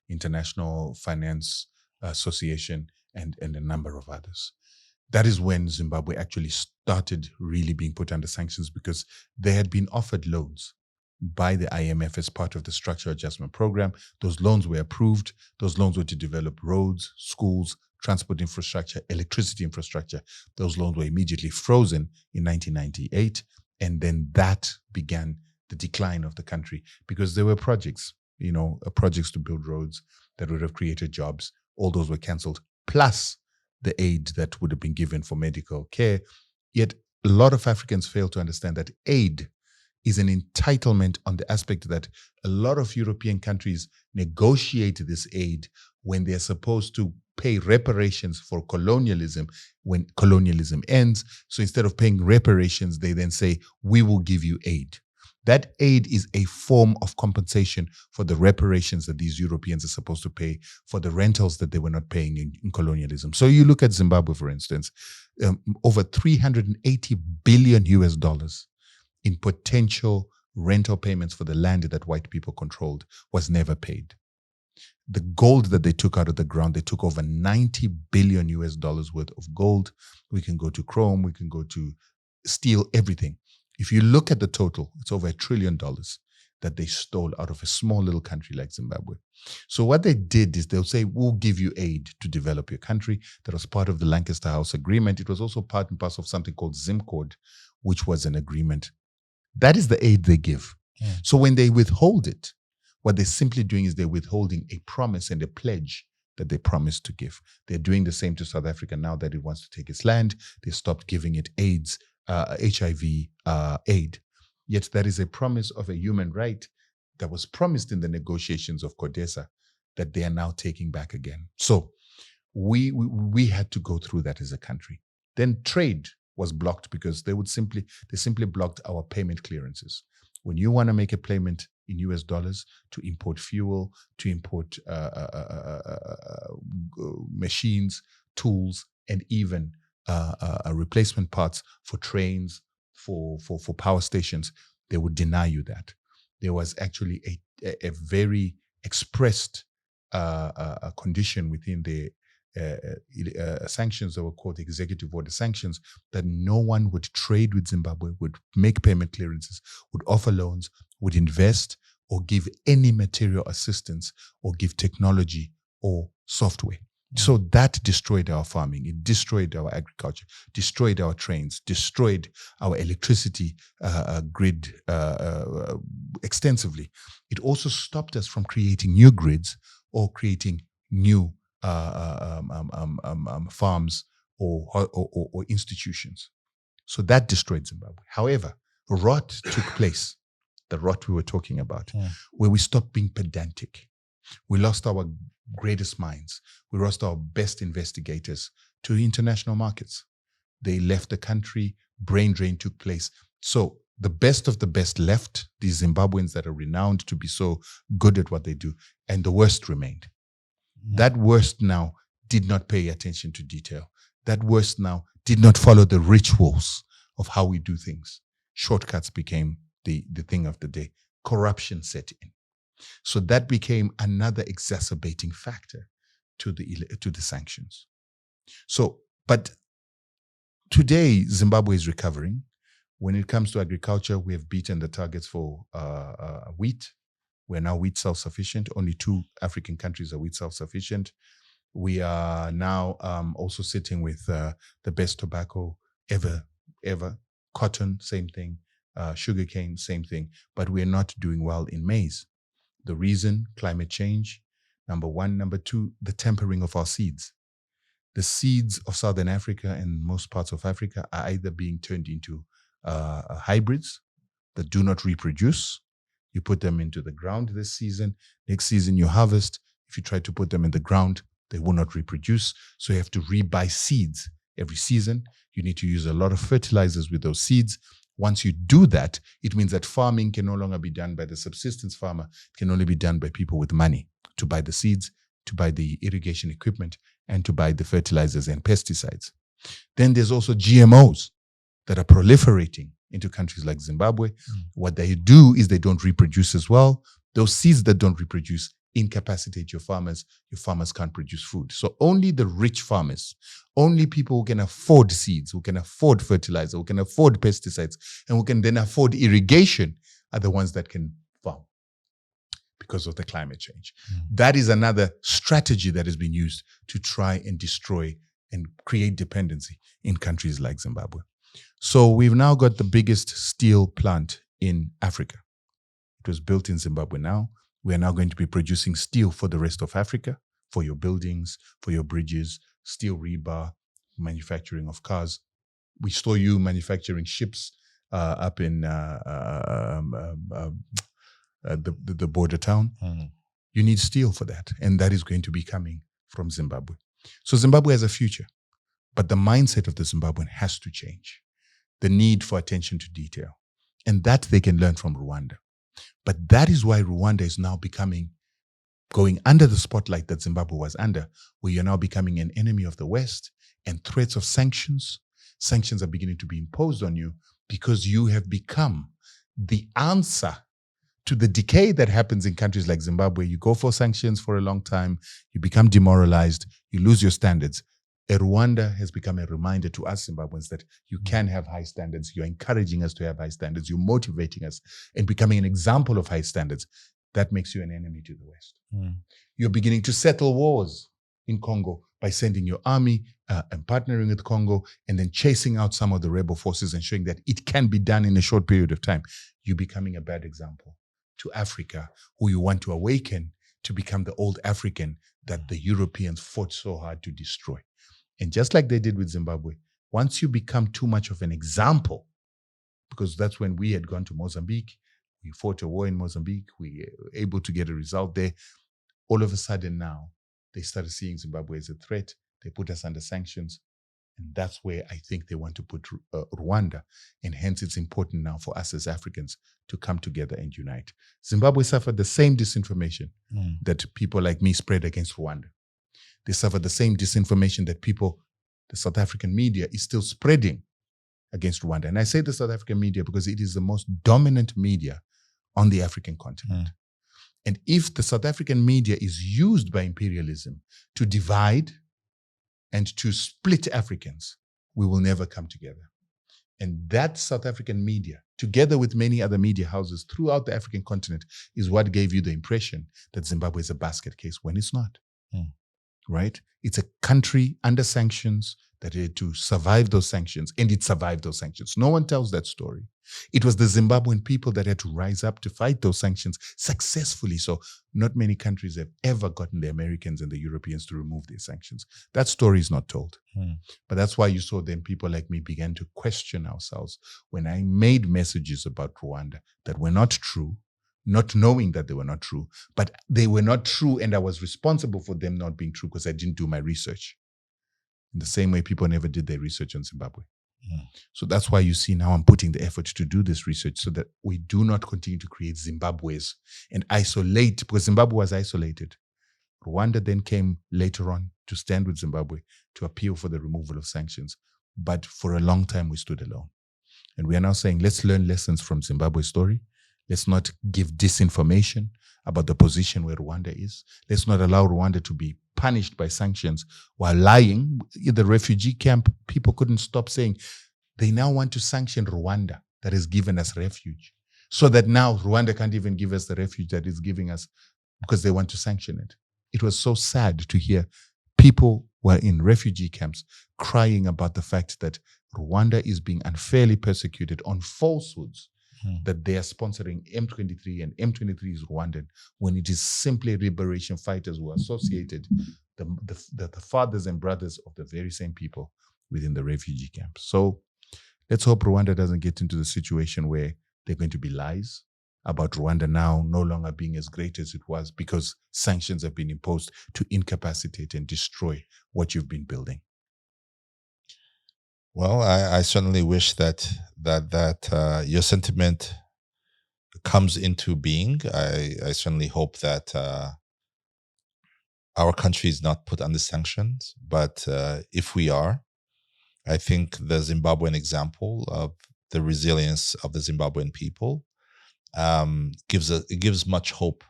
International Finance Association, and a number of others. That is when Zimbabwe actually started really being put under sanctions, because they had been offered loans by the IMF as part of the Structural Adjustment Program. Those loans were approved. Those loans were to develop roads, schools, transport infrastructure, electricity infrastructure. Those loans were immediately frozen in 1998. And then that began the decline of the country, because there were projects, projects to build roads that would have created jobs. All those were cancelled, plus the aid that would have been given for medical care. Yet a lot of Africans fail to understand that aid is an entitlement on the aspect that a lot of European countries negotiate this aid when they're supposed to pay reparations for colonialism when colonialism ends. So instead of paying reparations, they then say, we will give you aid. That aid is a form of compensation for the reparations that these Europeans are supposed to pay for the rentals that they were not paying in colonialism. So you look at Zimbabwe, for instance, over $380 billion in potential rental payments for the land that white people controlled was never paid. The gold that they took out of the ground, they took over $90 billion worth of gold. We can go to chrome, we can go to steel, everything. If you look at the total, it's over $1 trillion that they stole out of a small little country like Zimbabwe. So what they did is they'll say, we'll give you aid to develop your country. That was part of the Lancaster House Agreement. It was also part and parcel of something called Zimcode, which was an agreement. That is the aid they give. Yeah. So when they withhold it, what they're simply doing is they're withholding a promise and a pledge that they promised to give. They're doing the same to South Africa now that it wants to take its land. They stopped giving it AIDS, HIV aid. Yet that is a promise of a human right that was promised in the negotiations of CODESA that they are now taking back again. So we had to go through that as a country. Then trade was blocked because they simply blocked our payment clearances. When you want to make a payment in US dollars to import fuel, to import machines, tools, and even replacement parts for trains, for power stations, they would deny you that. There was actually a very expressed condition within the sanctions that were called executive order sanctions, that no one would trade with Zimbabwe, would make payment clearances, would offer loans, would invest, or give any material assistance, or give technology or software. So that destroyed our farming, it destroyed our agriculture, destroyed our trains, destroyed our electricity grid extensively. It also stopped us from creating new grids or creating new farms or institutions. So that destroyed Zimbabwe. However, rot took place, the rot we were talking about, where we stopped being pedantic. We lost our greatest minds. We lost our best investigators to international markets. They left the country, brain drain took place. So the best of the best left, these Zimbabweans that are renowned to be so good at what they do, and the worst remained. That worst now did not pay attention to detail. That worst now did not follow the rituals of how we do things. Shortcuts became the thing of the day. Corruption set in. So that became another exacerbating factor to the sanctions. So, but today Zimbabwe is recovering. When it comes to agriculture, we have beaten the targets for wheat. We're now wheat self-sufficient. Only 2 African countries are wheat self-sufficient. We are now also sitting with the best tobacco ever. Cotton, same thing. Sugarcane, same thing. But we're not doing well in maize. The reason, climate change, number 1. Number 2, the tempering of our seeds. The seeds of Southern Africa and most parts of Africa are either being turned into hybrids that do not reproduce. You put them into the ground this season. Next season you harvest. If you try to put them in the ground, they will not reproduce. So you have to rebuy seeds every season. You need to use a lot of fertilizers with those seeds. Once you do that, it means that farming can no longer be done by the subsistence farmer. It can only be done by people with money to buy the seeds, to buy the irrigation equipment, and to buy the fertilizers and pesticides. Then there's also GMOs that are proliferating into countries like Zimbabwe. What they do is they don't reproduce as well. Those seeds that don't reproduce incapacitate your farmers. Your farmers can't produce food. So only the rich farmers, only people who can afford seeds, who can afford fertilizer, who can afford pesticides, and who can then afford irrigation are the ones that can farm because of the climate change. That is another strategy that has been used to try and destroy and create dependency in countries like Zimbabwe. So we've now got the biggest steel plant in Africa. It was built in Zimbabwe now. We are now going to be producing steel for the rest of Africa, for your buildings, for your bridges, steel rebar, manufacturing of cars. We saw you manufacturing ships up in the border town. You need steel for that, and that is going to be coming from Zimbabwe. So Zimbabwe has a future, but the mindset of the Zimbabwean has to change. The need for attention to detail, and that they can learn from Rwanda. But that is why Rwanda is now going under the spotlight that Zimbabwe was under, where you're now becoming an enemy of the West, and threats of sanctions. Sanctions are beginning to be imposed on you because you have become the answer to the decay that happens in countries like Zimbabwe. You go for sanctions for a long time, you become demoralized, you lose your standards. Rwanda has become a reminder to us Zimbabweans that you can have high standards. You're encouraging us to have high standards. You're motivating us and becoming an example of high standards. That makes you an enemy to the West. You're beginning to settle wars in Congo by sending your army and partnering with Congo and then chasing out some of the rebel forces and showing that it can be done in a short period of time. You're becoming a bad example to Africa, who you want to awaken to become the old African that the Europeans fought so hard to destroy. And just like they did with Zimbabwe, once you become too much of an example, because that's when we had gone to Mozambique, we fought a war in Mozambique, we were able to get a result there. All of a sudden now, they started seeing Zimbabwe as a threat. They put us under sanctions. And that's where I think they want to put Rwanda. And hence it's important now for us as Africans to come together and unite. Zimbabwe suffered the same disinformation that people like me spread against Rwanda. They suffer the same disinformation that the South African media is still spreading against Rwanda. And I say the South African media because it is the most dominant media on the African continent. And if the South African media is used by imperialism to divide and to split Africans, we will never come together. And that South African media, together with many other media houses throughout the African continent, is what gave you the impression that Zimbabwe is a basket case when it's not. Right? It's a country under sanctions that had to survive those sanctions, and it survived those sanctions. No one tells that story. It was the Zimbabwean people that had to rise up to fight those sanctions successfully. So not many countries have ever gotten the Americans and the Europeans to remove their sanctions. That story is not told. But that's why you saw then people like me began to question ourselves when I made messages about Rwanda that were not true, not knowing that they were not true, but they were not true, and I was responsible for them not being true because I didn't do my research. In the same way people never did their research on Zimbabwe. So that's why you see now I'm putting the effort to do this research so that we do not continue to create Zimbabwe's and isolate, because Zimbabwe was isolated. Rwanda then came later on to stand with Zimbabwe to appeal for the removal of sanctions. But for a long time, we stood alone. And we are now saying, let's learn lessons from Zimbabwe's story. Let's not give disinformation about the position where Rwanda is. Let's not allow Rwanda to be punished by sanctions while lying. In the refugee camp, people couldn't stop saying they now want to sanction Rwanda that has given us refuge, so that now Rwanda can't even give us the refuge that is giving us because they want to sanction it. It was so sad to hear people who are in refugee camps crying about the fact that Rwanda is being unfairly persecuted on falsehoods that they are sponsoring M23 and M23 is Rwandan, when it is simply liberation fighters who are associated, the fathers and brothers of the very same people within the refugee camps. So let's hope Rwanda doesn't get into the situation where they're going to be lies about Rwanda now no longer being as great as it was because sanctions have been imposed to incapacitate and destroy what you've been building. Well, I certainly wish that your sentiment comes into being. I certainly hope that our country is not put under sanctions, but if we are, I think the Zimbabwean example of the resilience of the Zimbabwean people gives much hope,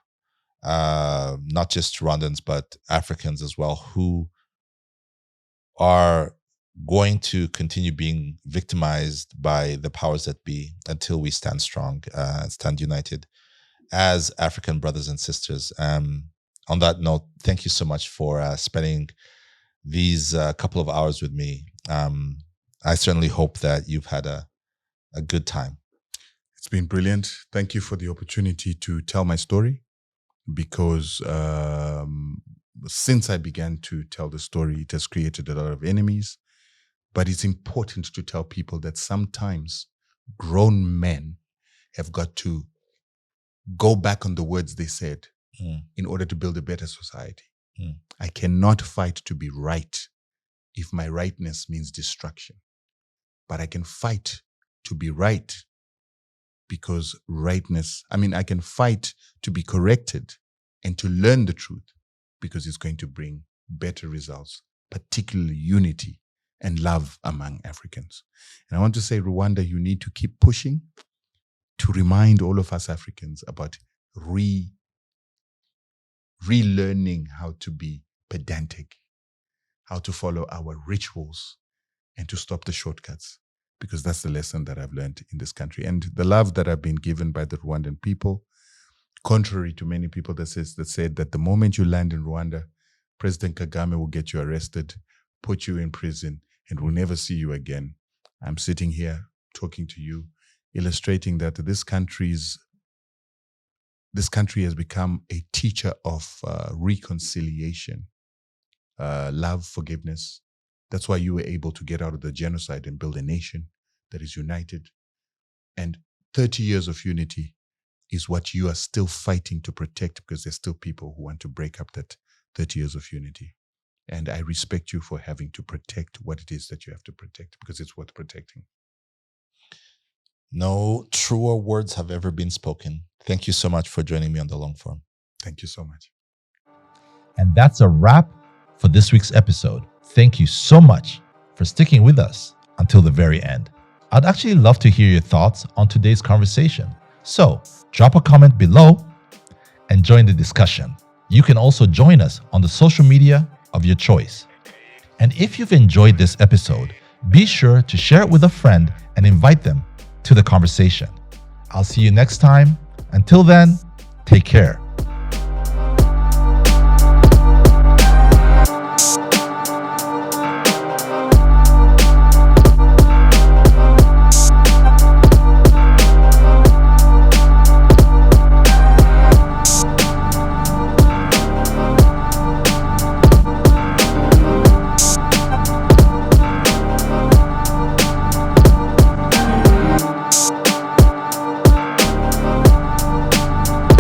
not just Rwandans but Africans as well, who are going to continue being victimized by the powers that be until we stand strong, stand united as African brothers and sisters. On that note, thank you so much for spending these couple of hours with me. I certainly hope that you've had a good time. It's been brilliant. Thank you for the opportunity to tell my story, because since I began to tell the story, it has created a lot of enemies. But it's important to tell people that sometimes grown men have got to go back on the words they said in order to build a better society. I cannot fight to be right if my rightness means destruction. But I can fight to be right because I can fight to be corrected and to learn the truth because it's going to bring better results, particularly unity and love among Africans. And I want to say, Rwanda, you need to keep pushing to remind all of us Africans about relearning how to be pedantic, how to follow our rituals, and to stop the shortcuts, because that's the lesson that I've learned in this country. And the love that I've been given by the Rwandan people, contrary to many people that said that the moment you land in Rwanda, President Kagame will get you arrested, put you in prison, and we'll never see you again. I'm sitting here talking to you, illustrating that this country has become a teacher of reconciliation, love, forgiveness. That's why you were able to get out of the genocide and build a nation that is united. And 30 years of unity is what you are still fighting to protect, because there's still people who want to break up that 30 years of unity. And I respect you for having to protect what it is that you have to protect, because it's worth protecting. No truer words have ever been spoken. Thank you so much for joining me on the long form. Thank you so much. And that's a wrap for this week's episode. Thank you so much for sticking with us until the very end. I'd actually love to hear your thoughts on today's conversation. So drop a comment below and join the discussion. You can also join us on the social media of your choice. And if you've enjoyed this episode, be sure to share it with a friend and invite them to the conversation. I'll see you next time. Until then, take care.